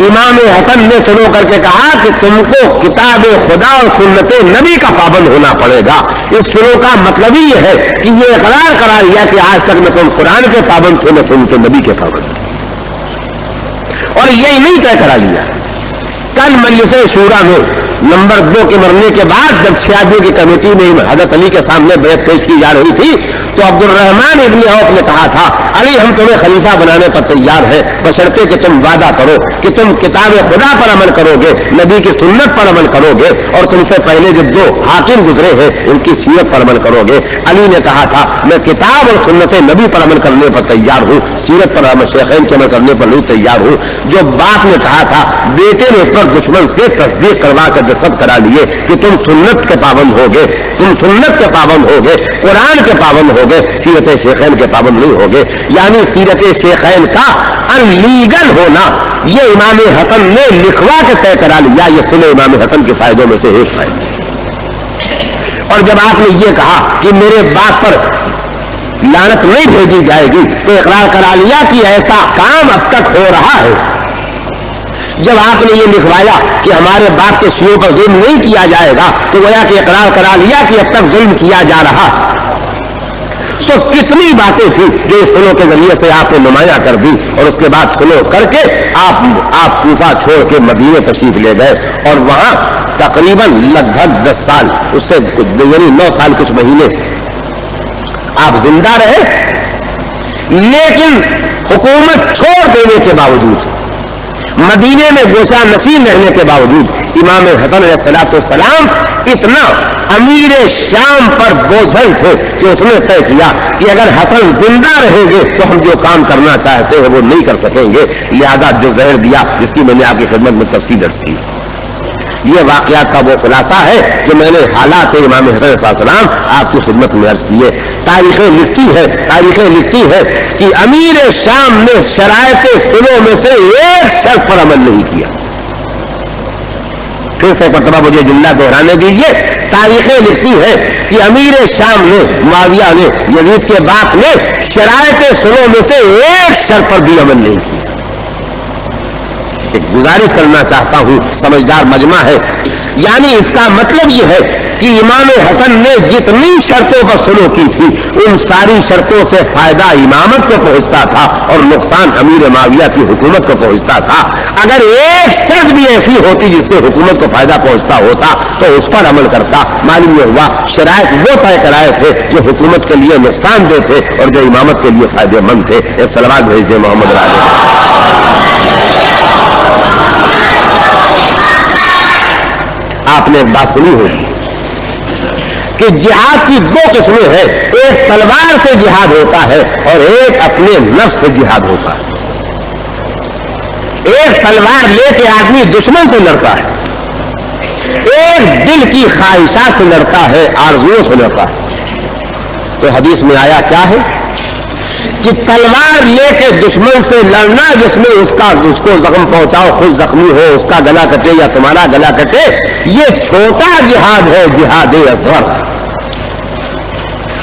امام حسن نے سلو کر کے کہا کہ تم کو کتاب خدا اور سنت نبی کا پابند ہونا پڑے گا. اس سلو کا مطلب ہی یہ ہے کہ یہ اقرار کرا لیا کہ آج تک نہ تم قرآن کے پابند تھے نہ سنت نبی کے پابند تھے. اور یہی نہیں طے کرا لیا. کل مجلس شورا میں نمبر 2 کے مرنے کے بعد جب 6 آدمی کی کمیٹی میں حضرت علی کے سامنے بیعت پیش کی جا رہی تھی تو عبد الرحمن ابن عوف نے کہا تھا علی ہم تمہیں خلیفہ بنانے پر تیار ہیں بشرطے کہ تم وعدہ کرو کہ تم کتاب خدا پر عمل کرو گے, نبی کی سنت پر عمل کرو گے, اور تم سے پہلے جو دو حاکم گزرے ہیں ان کی سیرت پر عمل کرو گے. علی نے کہا تھا میں کتاب اور سنت نبی پر عمل کرنے پر تیار ہوں, سیرت پر شیخین کے عمل کرنے پر نہیں تیار ہوں. جو باپ نے کہا تھا بیٹے نے اس پر دشمن سے تصدیق کروا کر دستخط کرا لیے کہ تم سنت کے پابند ہوگے, تم سنت کے پابند ہوگے, قرآن کے پابند ہوگے, سیرت شیخین کے پابند نہیں ہوگے. یعنی سیرت شیخین کا انلیگل ہونا یہ امام حسن نے لکھوا کے طے کرا لیا. یہ سنے امام حسن کے فائدوں میں سے ایک فائدہ. اور جب آپ نے یہ کہا کہ میرے باپ پر لعنت نہیں بھیجی جائے گی تو اقرار کرا لیا کہ ایسا کام اب تک ہو رہا ہے. جب آپ نے یہ لکھوایا کہ ہمارے باپ کے شیعوں پر ظلم نہیں کیا جائے گا تو گویا کہ اقرار کرا لیا کہ اب تک ظلم کیا جا رہا. تو کتنی باتیں تھیں جو اس سلو کے ذریعے سے آپ نے نمایاں کر دی, اور اس کے بعد سلو کر کے آپ کوفہ چھوڑ کے مدینے تشریف لے گئے, اور وہاں تقریباً لگ بھگ 10 سال, اس سے یعنی 9 سال کچھ مہینے آپ زندہ رہے. لیکن حکومت چھوڑ دینے کے باوجود, مدینے میں گوشہ نشین رہنے کے باوجود امام حسن علیہ السلام اتنا امیر شام پر بوجھل تھے کہ اس نے طے کیا کہ اگر حسن زندہ رہیں گے تو ہم جو کام کرنا چاہتے ہیں وہ نہیں کر سکیں گے. لہذا جو زہر دیا جس کی میں نے آپ کی خدمت میں تفصیل عرض کی, یہ واقعات کا وہ خلاصہ ہے جو میں نے حالات امام حسن علیہ السلام آپ کی خدمت میں عرض کیے. تاریخیں لکھتی ہے کہ امیر شام نے شرائط سلو میں سے ایک شرط پر عمل نہیں کیا. پھر سے مرتبہ مجھے جملہ دہرانے دیجیے. تاریخیں لکھتی ہے کہ امیر شام نے, معاویہ نے, یزید کے باپ نے شرائط سلو میں سے ایک شرط پر بھی عمل نہیں کیا. ایک گزارش کرنا چاہتا ہوں, سمجھدار مجمع ہے, یعنی اس کا مطلب یہ ہے کہ امام حسن نے جتنی شرطوں پر سلو کی تھی ان ساری شرطوں سے فائدہ امامت کو پہنچتا تھا اور نقصان امیر معاویہ کی حکومت کو پہنچتا تھا. اگر ایک شرط بھی ایسی ہوتی جس سے حکومت کو فائدہ پہنچتا ہوتا تو اس پر عمل کرتا. معلوم یہ ہوا شرائط وہ طے کرائے تھے جو حکومت کے لیے نقصان دہ تھے اور جو امامت کے لیے فائدہ مند تھے. ایک صلوات بھیج دیں محمد راجہ. آپ نے ایک بات سنی ہوگی کہ جہاد کی 2 قسمیں ہیں, ایک تلوار سے جہاد ہوتا ہے اور ایک اپنے نفس سے جہاد ہوتا ہے. ایک تلوار لے کے آدمی دشمن سے لڑتا ہے, ایک دل کی خواہشات سے لڑتا ہے, آرزوؤں سے لڑتا ہے. تو حدیث میں آیا کیا ہے کہ تلوار لے کے دشمن سے لڑنا جس میں اس کو زخم پہنچاؤ, خود زخمی ہو, اس کا گلا کٹے یا تمہارا گلا کٹے, یہ چھوٹا جہاد ہے, جہاد اصغر.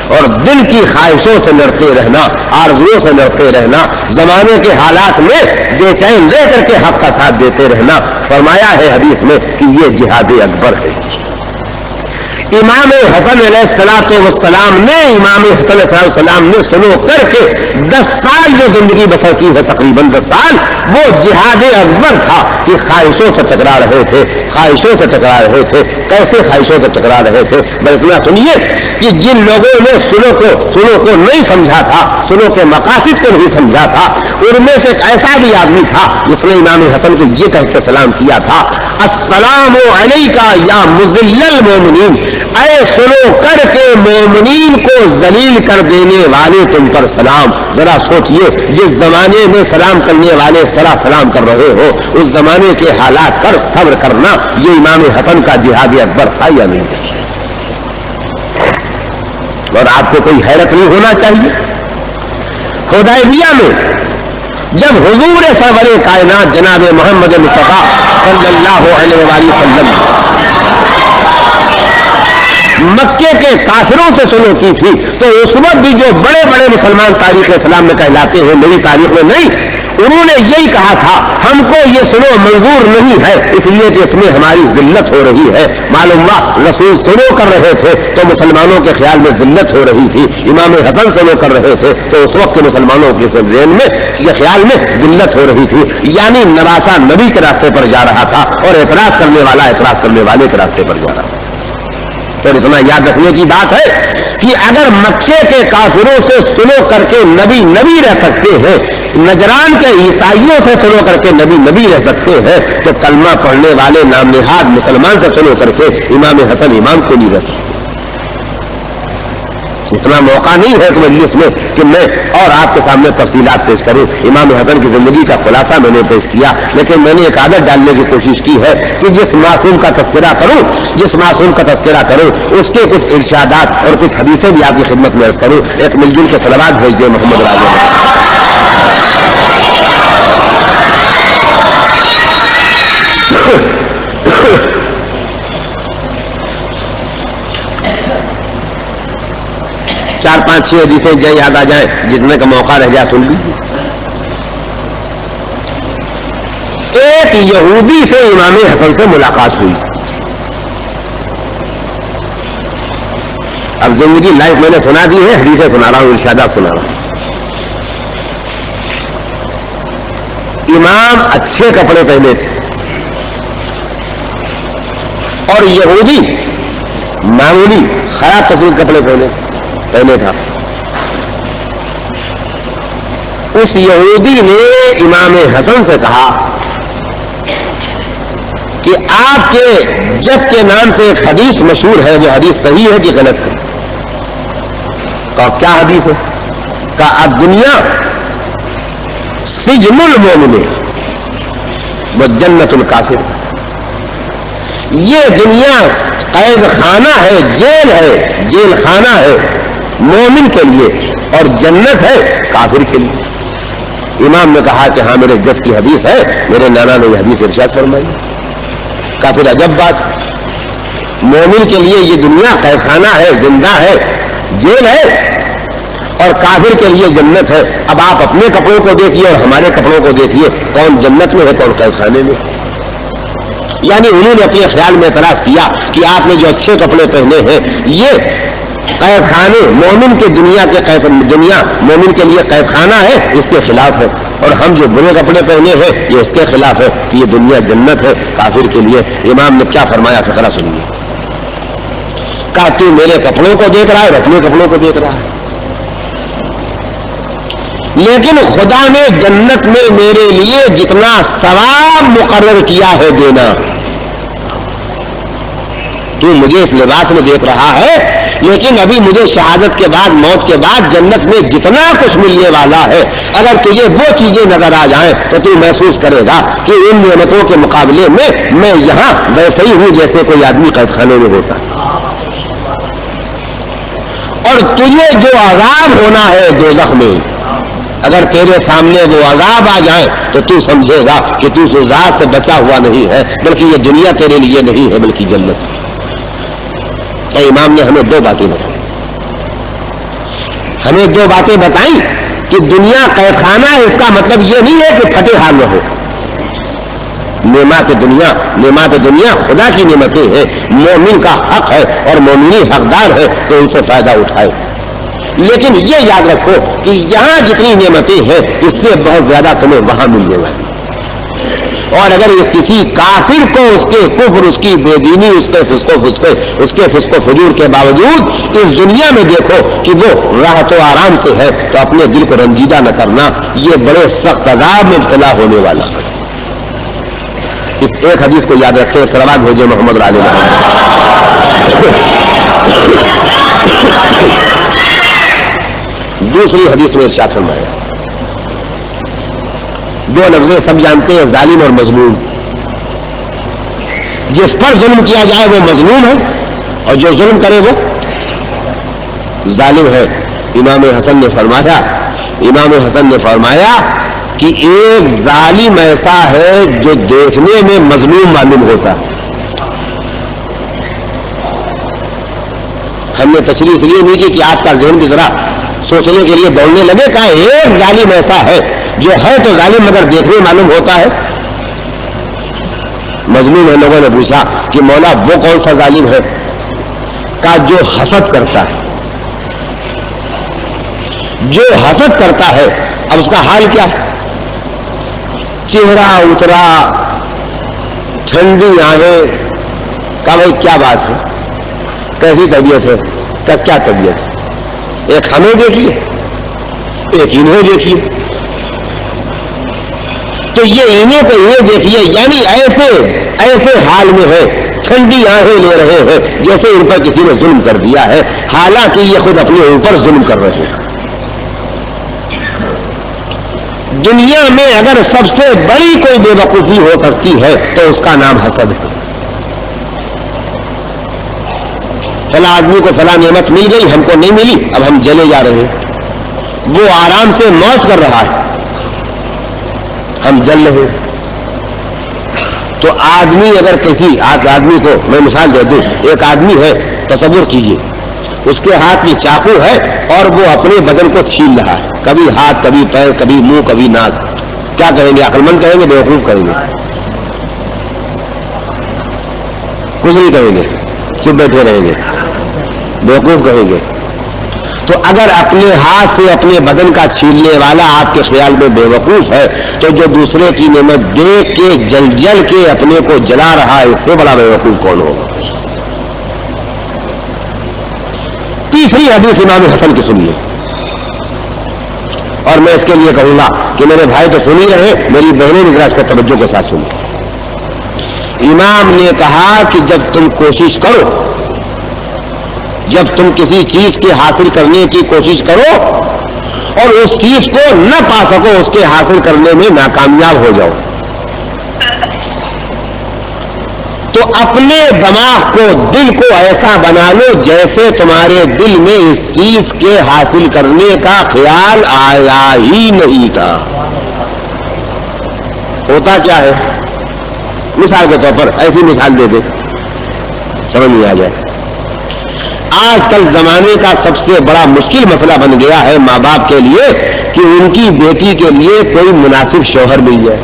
اور دل کی خواہشوں سے لڑتے رہنا, آرزوؤں سے لڑتے رہنا, زمانے کے حالات میں بے چین رہ کر کے حق کا ساتھ دیتے رہنا, فرمایا ہے حدیث میں کہ یہ جہاد اکبر ہے. امام حسن علیہ السلام نے سلو کر کے 10 سال جو زندگی بسر کی ہے, تقریباً 10 سال, وہ جہاد اکبر تھا کہ خواہشوں سے ٹکرا رہے تھے. کیسے خواہشوں سے ٹکرا رہے تھے؟ بس اتنا سنیے کہ جن لوگوں نے سلو کو نہیں سمجھا تھا, سلو کے مقاصد کو نہیں سمجھا تھا, ان میں سے ایک ایسا بھی آدمی تھا جس نے امام حسن کو یہ کہہ کے سلام کیا تھا, السلام علیکہ یا مذل المومنین, اے سلو کر کے مومنین کو ذلیل کر دینے والے تم پر سلام. ذرا سوچئے جس زمانے میں سلام کرنے والے اس طرح سلام کر رہے ہو, اس زمانے کے حالات پر صبر کرنا یہ امام حسن کا جہاد اکبر تھا یا نہیں تھا؟ اور آپ کو کوئی حیرت نہیں ہونا چاہیے. حدیبیہ میں جب حضور سرور کائنات جناب محمد مصطفیٰ صلی اللہ علیہ وآلہ وسلم مکے کے کافروں سے سلو کی تھی تو اس وقت بھی جو بڑے بڑے مسلمان تاریخ اسلام میں کہلاتے ہیں, میری تاریخ میں نہیں, انہوں نے یہی کہا تھا ہم کو یہ سلو منظور نہیں ہے اس لیے کہ اس میں ہماری ذلت ہو رہی ہے. معلوم ہوا رسول سلو کر رہے تھے تو مسلمانوں کے خیال میں ذلت ہو رہی تھی, امام حسن سلو کر رہے تھے تو اس وقت کے مسلمانوں کے ذہن میں یہ خیال میں ذلت ہو رہی تھی. یعنی نواسا نبی کے راستے پر جا رہا تھا اور اعتراض کرنے والا اعتراض کرنے والے کے راستے پر جا رہا تھا. اور اتنا یاد رکھنے کی بات ہے کہ اگر مکے کے کافروں سے سلو کر کے نبی نبی رہ سکتے ہیں، نجران کے عیسائیوں سے سلو کر کے نبی نبی رہ سکتے ہیں، تو کلمہ پڑھنے والے نام نہاد مسلمان سے سلو کر کے امام حسن امام کو نہیں رہ سکتے۔ اتنا موقع نہیں ہے کہ مجلس میں کہ میں اور آپ کے سامنے تفصیلات پیش کروں۔ امام حسن کی زندگی کا خلاصہ میں نے پیش کیا، لیکن میں نے ایک عادت ڈالنے کی کوشش کی ہے کہ جس معصوم کا تذکرہ کروں اس کے کچھ ارشادات اور کچھ حدیثیں بھی آپ کی خدمت میں عرض کروں۔ ایک مل جل کے صلوات بھیج دیں محمد راجہ۔ چار پانچ چھ حدیثیں جو یاد آ جائیں، جتنے کا موقع رہ جائے سن لیجیے۔ ایک یہودی سے امام حسن سے ملاقات ہوئی۔ اب زندگی لائف میں نے سنا دی ہے، حدیثیں سنا رہا ہوں، ارشادات سنا رہا ہوں۔ امام اچھے کپڑے پہنے تھے اور یہودی معمولی خراب قسم کے کپڑے پہنے تھا۔ اس یہودی نے امام حسن سے کہا کہ آپ کے جد کے نام سے ایک حدیث مشہور ہے، وہ حدیث صحیح ہے کہ غلط ہے؟ کہا کیا حدیث ہے؟ کہا الدنیا سجن المومن و جنت الکافر، یہ دنیا قید خانہ ہے، جیل خانہ ہے مومن کے لیے اور جنت ہے کافر کے لیے۔ امام نے کہا کہ ہاں میرے جد کی حدیث ہے، میرے نانا نے یہ حدیث ارشاد فرمائی۔ کافر عجب بات، مومن کے لیے یہ دنیا قید خانہ ہے، زندہ ہے، جیل ہے، اور کافر کے لیے جنت ہے۔ اب آپ اپنے کپڑوں کو دیکھیے اور ہمارے کپڑوں کو دیکھیے، کون جنت میں ہے کون قید خانے میں۔ یعنی انہوں نے اپنے خیال میں اعتراض کیا کہ آپ نے جو اچھے کپڑے پہنے ہیں یہ قید خانے مومن کے دنیا مومن کے لیے قید خانہ ہے، اس کے خلاف ہے، اور ہم جو برے کپڑے پہنے ہیں یہ اس کے خلاف ہے کہ یہ دنیا جنت ہے کافر کے لیے۔ امام نے کیا فرمایا فقرہ سنیے۔ کہا تو میرے کپڑوں کو دیکھ رہا ہے، اپنے کپڑوں کو دیکھ رہا ہے، لیکن خدا نے جنت میں میرے لیے جتنا ثواب مقرر کیا ہے دینا، تو مجھے اس لباس میں دیکھ رہا ہے، لیکن ابھی مجھے شہادت کے بعد، موت کے بعد جنت میں جتنا کچھ ملنے والا ہے، اگر تجھے وہ چیزیں نظر آ جائیں تو تو محسوس کرے گا کہ ان نعمتوں کے مقابلے میں یہاں ویسے ہی ہوں جیسے کوئی آدمی قید خانے میں ہوتا۔ اور تجھے جو عذاب ہونا ہے دوزخ میں، اگر تیرے سامنے وہ عذاب آ جائے تو تو سمجھے گا کہ تو اس عذاب سے بچا ہوا نہیں ہے، بلکہ یہ دنیا تیرے لیے نہیں ہے بلکہ جنت۔ امام نے ہمیں دو باتیں بتائیں کہ دنیا قید خانہ ہے، اس کا مطلب یہ نہیں ہے کہ پھٹے حال میں ہو۔ نعمت دنیا خدا کی نعمتیں ہیں، مومن کا حق ہے اور مومنی حقدار ہے تو ان سے فائدہ اٹھائے، لیکن یہ یاد رکھو کہ یہاں جتنی نعمتیں ہیں اس سے بہت زیادہ تمہیں وہاں ملنے والی۔ اور اگر یہ کسی کافر کو اس کے کفر، اس کی بے دینی، اس کے فسق و فجور کے باوجود اس دنیا میں دیکھو کہ وہ راحت و آرام سے ہے، تو اپنے دل کو رنجیدہ نہ کرنا، یہ بڑے سخت عذاب میں مبتلا ہونے والا ہے۔ اس ایک حدیث کو یاد رکھیں، صلوات بھیجیں محمد علیہ دوسری حدیث میں ارشاد فرمایا، دو لفظیں سب جانتے ہیں، ظالم اور مظلوم۔ جس پر ظلم کیا جائے وہ مظلوم ہے اور جو ظلم کرے وہ ظالم ہے۔ امام حسن نے فرمایا کہ ایک ظالم ایسا ہے جو دیکھنے میں مظلوم معلوم ہوتا ہے۔ ہم نے تشریح اس لیے نہیں کی کہ آپ کا ذہن کی ذرا سوچنے کے لیے دوڑنے لگے، کہا ایک ظالم ایسا ہے جو ہے تو ظالم مگر دیکھنے معلوم ہوتا ہے مظلوم ہے۔ لوگوں نے پوچھا کہ مولا وہ کون سا ظالم ہے؟ کہا جو حسد کرتا ہے، جو حسد کرتا ہے۔ اب اس کا حال کیا ہے؟ چہرہ اترا، ٹھنڈی آنکھیں۔ کہا بھائی کیا بات ہے، کیسی طبیعت ہے؟ کا کیا طبیعت ہے؟ ایک ہمیں دیکھیے، ایک انہیں دیکھیے، تو یہ انہیں کو یہ دیکھیے، یعنی ایسے حال میں ہے، ٹھنڈی آنکھیں لے رہے ہیں جیسے ان پر کسی نے ظلم کر دیا ہے، حالانکہ یہ خود اپنے اوپر ظلم کر رہے ہیں۔ دنیا میں اگر سب سے بڑی کوئی بے وقوفی ہو سکتی ہے تو اس کا نام حسد ہے۔ فلاں آدمی کو فلاں نعمت مل گئی، ہم کو نہیں ملی، اب ہم جلے جا رہے ہیں، وہ آرام سے موج کر رہا ہے، ہم جل رہے ہیں۔ تو آدمی اگر کسی آدمی کو میں مثال دے دوں، ایک آدمی ہے، تصور کیجئے اس کے ہاتھ میں چاقو ہے اور وہ اپنے بدن کو چھیل رہا ہے، کبھی ہاتھ، کبھی پیر، کبھی منہ، کبھی ناک، کیا کہیں گے؟ عقل مند کہیں گے؟ بیوقوف کہیں گے؟ کچھ نہیں کہیں گے، چپ بیٹھے رہیں گے، بیوقوف کہیں گے۔ تو اگر اپنے ہاتھ سے اپنے بدن کا چھیلنے والا آپ کے خیال میں بے وقوف ہے، تو جو دوسرے کی نعمت دیکھ کے جل جل کے اپنے کو جلا رہا ہے، اس سے بڑا بے وقوف کون ہوگا؟ تیسری حدیث امام حسن کی سنیے، اور میں اس کے لیے کہوں گا کہ میرے بھائی تو سن ہی رہے، میری بہنیں بھی ذرا اس کو توجہ کے ساتھ سنیں۔ امام نے کہا کہ جب تم کوشش کرو، جب تم کسی چیز کے حاصل کرنے کی کوشش کرو اور اس چیز کو نہ پا سکو، اس کے حاصل کرنے میں ناکامیاب ہو جاؤ، تو اپنے دماغ کو، دل کو ایسا بنا لو جیسے تمہارے دل میں اس چیز کے حاصل کرنے کا خیال آیا ہی نہیں تھا۔ ہوتا کیا ہے؟ مثال کے طور پر ایسی مثال دے دے، سمجھ نہیں آ جائے۔ آج کل زمانے کا سب سے بڑا مشکل مسئلہ بن گیا ہے ماں باپ کے لیے کہ ان کی بیٹی کے لیے کوئی مناسب شوہر مل جائے۔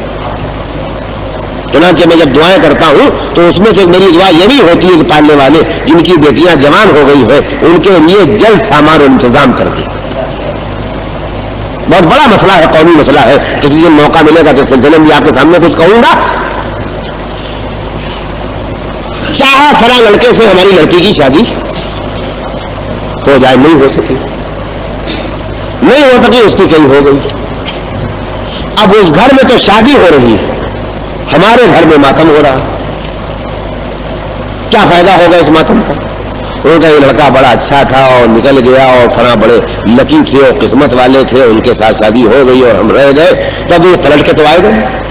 چنانچہ میں جب دعائیں کرتا ہوں تو اس میں سے میری دعا یہ بھی ہوتی ہے کہ پالنے والے جن کی بیٹیاں جوان ہو گئی ہے ان کے لیے جلد سامان و انتظام کر دیں۔ بہت بڑا مسئلہ ہے، قومی مسئلہ ہے، کسی دن موقع ملے گا تو سلسلے میں آپ کے سامنے کچھ کہوں گا۔ چاہا فلاں لڑکے سے ہماری لڑکی کی شادی ہو جائے، نہیں ہو سکی، اس کی کہیں ہو گئی۔ اب اس گھر میں تو شادی ہو رہی ہے، ہمارے گھر میں ماتم ہو رہا، کیا فائدہ ہوگا اس ماتم کا؟ ان کا یہ لڑکا بڑا اچھا تھا اور نکل گیا اور فلاں بڑے لکی تھے اور قسمت والے تھے، ان کے ساتھ شادی ہو گئی اور ہم رہ گئے، تب یہ پلٹ کے تو آئے گئے۔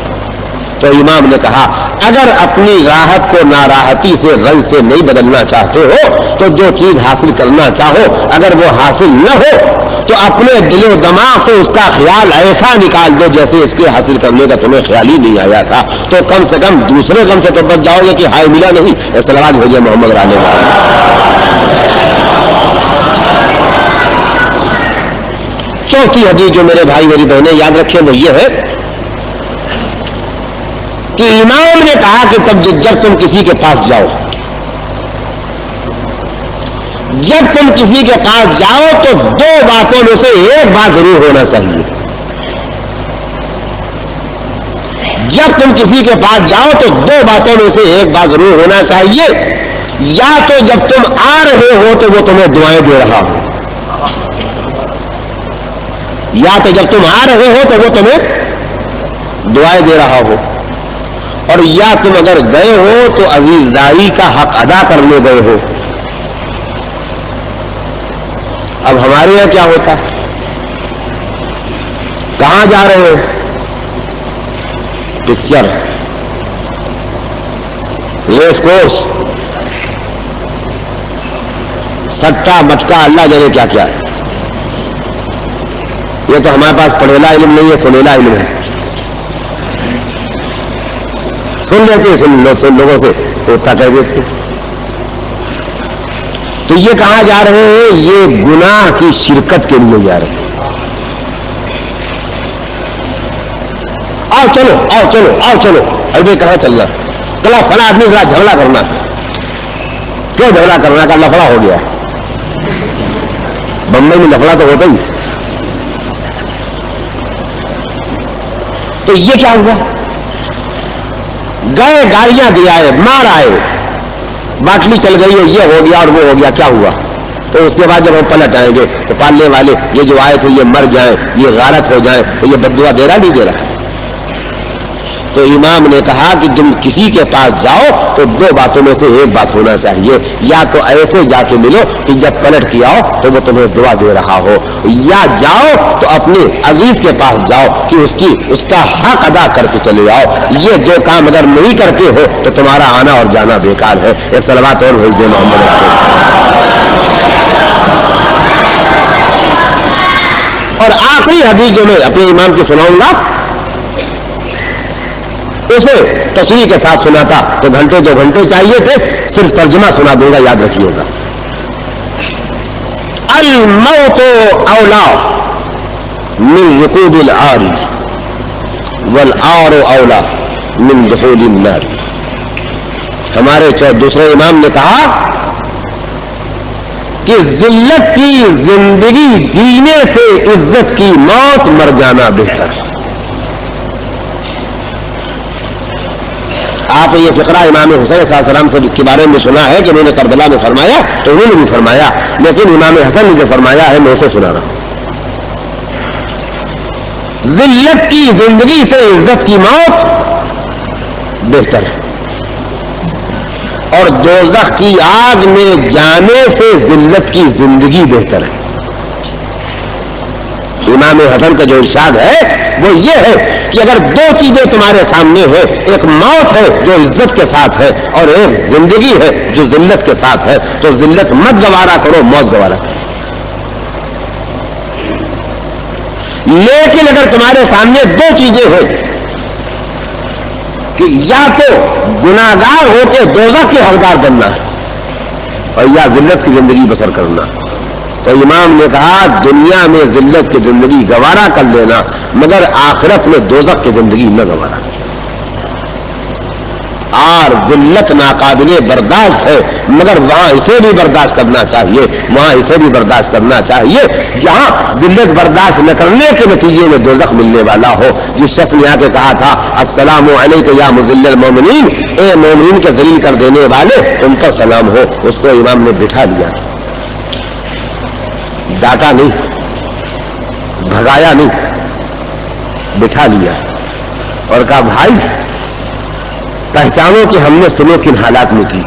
تو امام نے کہا اگر اپنی راحت کو ناراحتی سے، رنج سے نہیں بدلنا چاہتے ہو تو جو چیز حاصل کرنا چاہو اگر وہ حاصل نہ ہو تو اپنے دل و دماغ سے اس کا خیال ایسا نکال دو جیسے اس کے حاصل کرنے کا تمہیں خیال ہی نہیں آیا تھا، تو کم سے کم دوسرے غم سے تو بچ جاؤ گے کہ ہائے ملا نہیں۔ صلوات بھیجے محمد رانے والے۔ چوتھی حدیث جو میرے بھائی میری بہنیں یاد رکھیں وہ یہ ہے کہ امام نے کہا کہ جب تم کسی کے پاس جاؤ، جب تم کسی کے پاس جاؤ تو دو باتوں میں سے ایک بات ضرور ہونا چاہیے۔ جب تم کسی کے پاس جاؤ تو دو باتوں میں سے ایک بات ضرور ہونا چاہیے، یا تو جب تم آ رہے ہو تو وہ تمہیں دعائیں دے رہا ہو، یا تو جب تم آ رہے ہو تو وہ تمہیں دعائیں دے رہا ہو، اور یا تم اگر گئے ہو تو عزیز دائی کا حق ادا کرنے گئے ہو۔ اب ہمارے یہاں کیا ہوتا ہے؟ کہاں جا رہے ہو؟ پکچر، ریس کورس، سٹا مٹکا، اللہ جانے کیا کیا ہے۔ یہ تو ہمارے پاس پڑھیلا علم نہیں ہے، سنیلا علم ہے، سن لیتے سن لوگوں سے ہوتا کہہ دیتے۔ تو یہ کہاں جا رہے ہیں؟ یہ گناہ کی شرکت کے لیے جا رہے ہیں۔ آؤ چلو، آؤ چلو، آؤ چلو، ابھی کہاں چل رہا؟ چلا فلاں آدمی ذرا جھگڑا کرنا۔ کیوں جھگڑا کرنا؟ کا لفڑا ہو گیا۔ بمبئی میں لفڑا تو ہوتا ہی۔ تو یہ کیا ہوا؟ گئے، گاڑیاں دے آئے، مار آئے، باٹلی چل گئی، یہ ہو گیا اور وہ ہو گیا، کیا ہوا؟ تو اس کے بعد جب ہم پلٹ آئیں گے تو پالنے والے یہ جو آئے تھے یہ مر جائیں، یہ غارت ہو جائیں، تو یہ بد دعا دے رہا نہیں دے رہا؟ تو امام نے کہا کہ تم کسی کے پاس جاؤ تو دو باتوں میں سے ایک بات ہونا چاہیے، یا تو ایسے جا کے ملو کہ جب پلٹ کے آؤ تو وہ تمہیں دعا دے رہا ہو، یا جاؤ تو اپنے عزیز کے پاس جاؤ کہ اس کا حق ادا کر کے چلے آؤ۔ یہ دو کام اگر نہیں کرتے ہو تو تمہارا آنا اور جانا بیکار ہے۔ ایک صلوات اور بھیج دے محمد۔ اور آخری حدیث جو میں اپنے امام کی سناؤں گا اسے تشریح کے ساتھ سنا تھا تو گھنٹے 2 گھنٹے چاہیے تھے، صرف ترجمہ سنا دوں گا، یاد رکھیے گا۔ الموت اولا من رکوب العار والعار اولا من دخول النار۔ ہمارے دوسرے امام نے کہا کہ ذلت کی زندگی جینے سے عزت کی موت مر جانا بہتر۔ آپ یہ فقرہ امام حسین صلی اللہ علیہ وسلم سے کے بارے میں سنا ہے کہ انہوں نے کربلا میں فرمایا تو انہوں نے بھی فرمایا، لیکن امام حسن نے جو فرمایا ہے میں اسے سنا رہا ہوں۔ ذلت کی زندگی سے عزت کی موت بہتر ہے، اور دوزخ کی آگ میں جانے سے ذلت کی زندگی بہتر ہے۔ امام حسن کا جو ارشاد ہے وہ یہ ہے کہ اگر دو چیزیں تمہارے سامنے ہے، ایک موت ہے جو عزت کے ساتھ ہے اور ایک زندگی ہے جو ذلت کے ساتھ ہے، تو ذلت مت گوارا کرو، موت گوارا کرو۔ لیکن اگر تمہارے سامنے دو چیزیں ہیں کہ یا تو گناہگار ہو کے دوزخ کے حقدار بننا ہے اور یا ذلت کی زندگی بسر کرنا، تو امام نے کہا دنیا میں ذلت کی زندگی گوارا کر لینا، مگر آخرت میں دوزخ کی زندگی نہ گوارا۔ اور ذلت ناقابل برداشت ہے، مگر وہاں اسے بھی برداشت کرنا چاہیے، وہاں اسے بھی برداشت کرنا چاہیے جہاں ذلت برداشت نہ کرنے کے نتیجے میں دوزخ ملنے والا ہو۔ جس شخص نے آ کے کہا تھا السلام علیکم یا مذل المومنین، اے مومنین کے ذلیل کر دینے والے ان پر سلام ہو، اس کو امام نے بٹھا دیا، ڈانٹا نہیں، بھگایا نہیں، بٹھا لیا اور کہا بھائی پہچانو کہ ہم نے سلو کن حالات میں کی،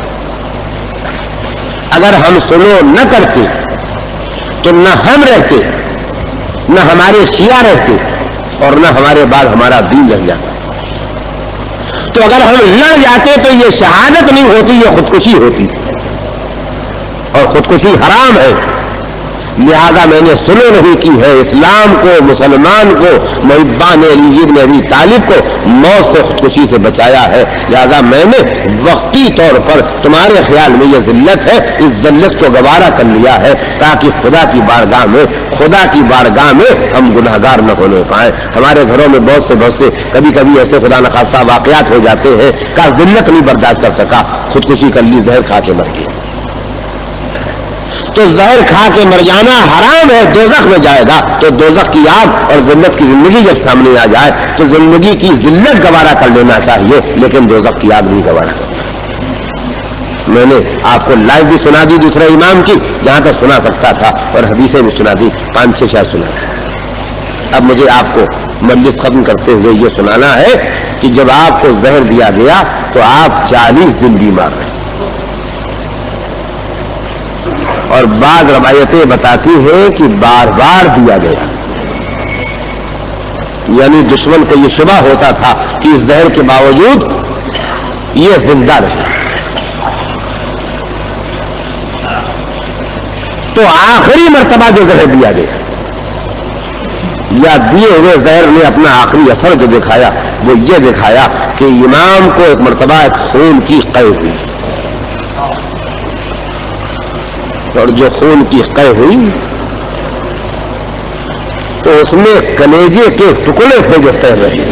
اگر ہم سلو نہ کرتے تو نہ ہم رہتے، نہ ہمارے شیعہ رہتے، اور نہ ہمارے بعد ہمارا دین رہ جاتا۔ تو اگر ہم لڑ جاتے تو یہ شہادت نہیں ہوتی، یہ خودکشی ہوتی، اور خودکشی حرام ہے۔ لہذا میں نے سلو نہیں کی ہے، اسلام کو، مسلمان کو، محبان علی ابن ابی طالب کو موت سے خودکشی سے بچایا ہے۔ لہذا میں نے وقتی طور پر تمہارے خیال میں یہ ذلت ہے، اس ذلت کو گوارا کر لیا ہے تاکہ خدا کی بارگاہ میں ہم گناہگار نہ ہونے پائیں۔ ہمارے گھروں میں بہت سے کبھی کبھی ایسے خدا نخواستہ واقعات ہو جاتے ہیں کہ ذلت نہیں برداشت کر سکا، خودکشی کر لی، زہر کھا کے مر گیا۔ تو زہر کھا کے مر جانا حرام ہے، دوزخ میں جائے گا۔ تو دوزخ کی آگ اور ذلت کی زندگی جب سامنے آ جائے تو زندگی کی ذلت گوارا کر لینا چاہیے، لیکن دوزخ کی آگ نہیں گوارا کرنا۔ میں نے آپ کو لائیو بھی سنا دی دوسرے امام کی جہاں تک سنا سکتا تھا، اور حدیثیں بھی سنا دی، 5-6 شاید سنا۔ اب مجھے آپ کو مجلس ختم کرتے ہوئے یہ سنانا ہے کہ جب آپ کو زہر دیا گیا تو آپ 40 دن بیمار رہے، اور بعض روایتیں بتاتی ہیں کہ بار بار دیا گیا، یعنی دشمن کو یہ شبہ ہوتا تھا کہ اس زہر کے باوجود یہ زندہ رہے۔ تو آخری مرتبہ جو زہر دیا گیا یا دیے ہوئے زہر نے اپنا آخری اثر جو دکھایا وہ یہ دکھایا کہ امام کو ایک مرتبہ خون کی قے ہوئی، اور جو خون کی قے ہوئی تو اس میں کلیجے کے ٹکڑے سے جو تیر رہے،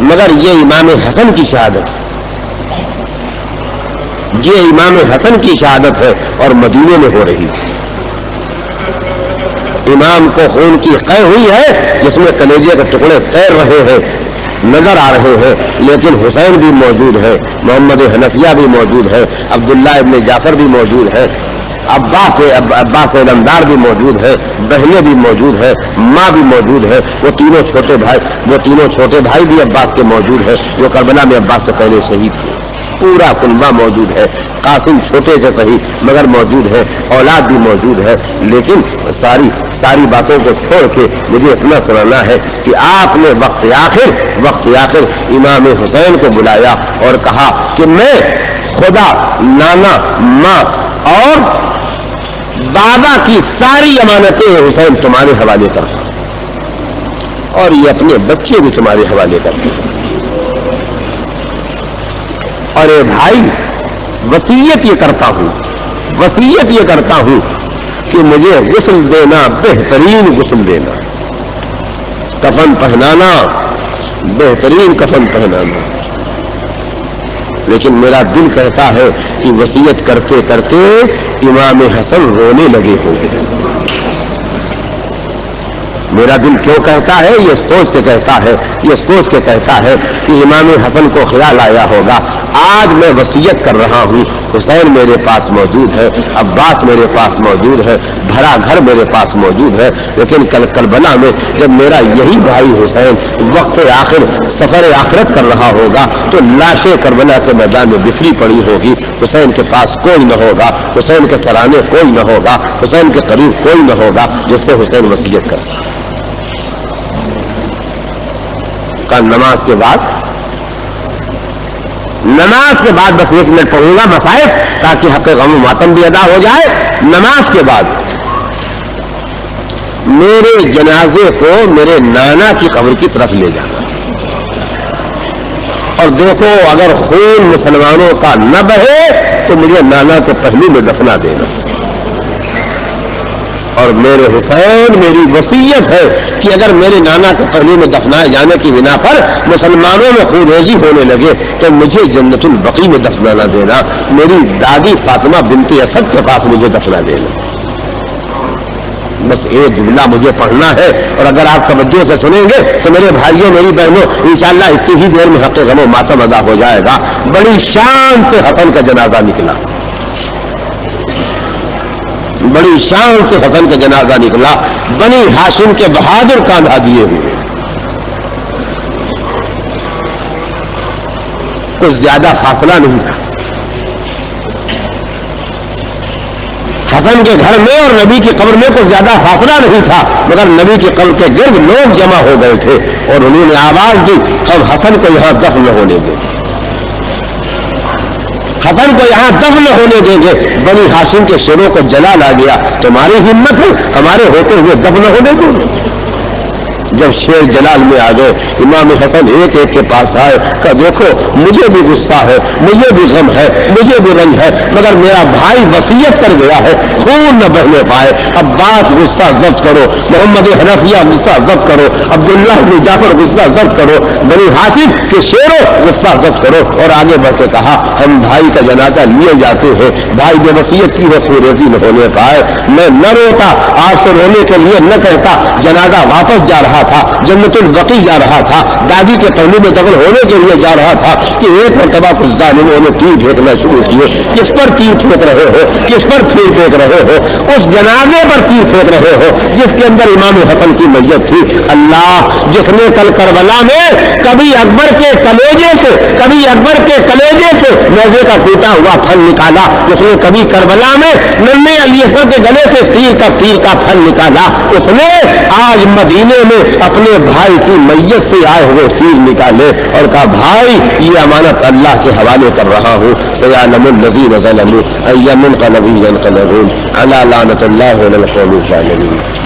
مگر یہ امام حسن کی شہادت ہے، یہ امام حسن کی شہادت ہے اور مدینے میں ہو رہی ہے۔ امام کو خون کی قے ہوئی ہے جس میں کلیجے کے ٹکڑے تیر رہے ہیں، نظر آ رہے ہیں، لیکن حسین بھی موجود ہے، محمد حنفیہ بھی موجود ہے، عبداللہ ابن جعفر بھی موجود ہے، عباس علمدار بھی موجود ہے، بہنیں بھی موجود ہے، ماں بھی موجود ہے، وہ تینوں چھوٹے بھائی بھی عباس کے موجود ہے جو کربلا میں عباس سے پہلے شہید تھے، پورا کنبہ موجود ہے، قاسم چھوٹے سے صحیح مگر موجود ہے، اولاد بھی موجود ہے، لیکن ساری باتوں کو چھوڑ کے مجھے اتنا سنانا ہے کہ آپ نے وقت آخر امام حسین کو بلایا اور کہا کہ میں خدا، نانا، ماں اور بابا کی ساری امانتیں حسین تمہارے حوالے کرتا ہوں اور یہ اپنے بچے بھی تمہارے حوالے کرتے ہیں، اور اے بھائی وصیت یہ کرتا ہوں کہ مجھے غسل دینا، بہترین غسل دینا، کفن پہنانا، بہترین کفن پہنانا، لیکن میرا دل کہتا ہے کہ وصیت کرتے کرتے امام حسن رونے لگے ہوں گے۔ میرا دل کیوں کہتا ہے؟ یہ سوچ کے کہتا ہے کہ امام حسن کو خیال آیا ہوگا آج میں وصیت کر رہا ہوں، حسین میرے پاس موجود ہے، عباس میرے پاس موجود ہے، بھرا گھر میرے پاس موجود ہے، لیکن کل کربلا میں جب میرا یہی بھائی حسین وقت آخر سفر آخرت کر رہا ہوگا تو لاشیں کربلا کے میدان میں بکھری پڑی ہوگی، حسین کے پاس کوئی نہ ہوگا، حسین کے سرانے کوئی نہ ہوگا، حسین کے قریب کوئی نہ ہوگا جس سے حسین وصیت کر سکے۔ نماز کے بعد بس 1 منٹ پڑھوں گا مسائل تاکہ حق غم و ماتم بھی ادا ہو جائے۔ نماز کے بعد میرے جنازے کو میرے نانا کی قبر کی طرف لے جانا، اور دیکھو اگر خون مسلمانوں کا نہ بہے تو مجھے نانا کے پہلو میں دفنا دینا، اور میرے حسین میری وصیت ہے کہ اگر میرے نانا کے پہلو میں دفنائے جانے کی بنا پر مسلمانوں میں خونریزی ہونے لگے تو مجھے جنت البقیع میں دفنانا دینا، میری دادی فاطمہ بنت اسد کے پاس مجھے دفنا دینا۔ بس ایک جملہ مجھے پڑھنا ہے، اور اگر آپ توجہ سے سنیں گے تو میرے بھائیوں، میری بہنوں، انشاءاللہ اتنی ہی دیر میں حق غم و ماتم ادا ہو جائے گا۔ بڑی شان سے حسن کا جنازہ نکلا، بڑی شان سے حسن کا جنازہ نکلا، بنی ہاشم کے بہادر کاندھا دیے ہوئے، کچھ زیادہ فاصلہ نہیں تھا حسن کے گھر میں اور نبی کی قبر میں، کچھ زیادہ فاصلہ نہیں تھا، مگر نبی کی قبر کے گرد لوگ جمع ہو گئے تھے اور انہوں نے آواز دی ہم حسن کو یہاں دفن نہ ہونے دیں، حسن کو یہاں دفن نہ ہونے دیں گے۔ بنی ہاشم کے شیروں کو جلال آ گیا، تمہاری ہمت ہے ہمارے ہوتے ہوئے دفن نہ ہونے دیں گے۔ جب شیر جلال میں آ گئے، امام حسن ایک ایک کے پاس آئے، کہا دیکھو مجھے بھی غصہ ہے، مجھے بھی غم ہے، مجھے بھی رنج ہے، مگر میرا بھائی وصیت کر گیا ہے خون نہ بہنے پائے۔ عباس غصہ ضبط کرو، محمد حنفیہ غصہ ضبط کرو، عبداللہ بن جعفر غصہ ضبط کرو، بنی ہاشم کے شیروں غصہ ضبط کرو۔ اور آگے بڑھ کے کہا ہم بھائی کا جنازہ لیے جاتے ہیں، بھائی نے وصیت کی ہے خونریزی نہ ہونے پائے، میں نہ روتا، آپ سے رونے کے لیے نہ کہتا، جنازہ واپس جا رہا تھا، جنت البقیع جا رہا تھا، دادی کے پہلو میں دفن ہونے کے لیے جا رہا تھا کہ ایک مرتبہ کچھ ظالموں نے تیر پھینکنا شروع کیے۔ کس پر تیر پھینک رہے ہو؟ کس پر تیر پھینک رہے ہو؟ اس جنازے پر تیر پھینک رہے ہو جس کے اندر امام حسن کی میت تھی۔ اللہ جس نے کل کربلا میں کبھی اکبر کے کلیجے سے نیزے کا ٹوٹا ہوا پھل نکالا، جس نے کبھی کربلا میں ننھے علی اصغر کے گلے سے تیر کا پھل نکالا، اس نے آج مدینے میں اپنے بھائی کی میت سے آئے ہوئے تیر نکالے اور کہا بھائی یہ امانت اللہ کے حوالے کر رہا ہوں، سیعلم الذین ظلموا ای منقلب ینقلبون الا لعنۃ اللہ علی القوم الظالمین۔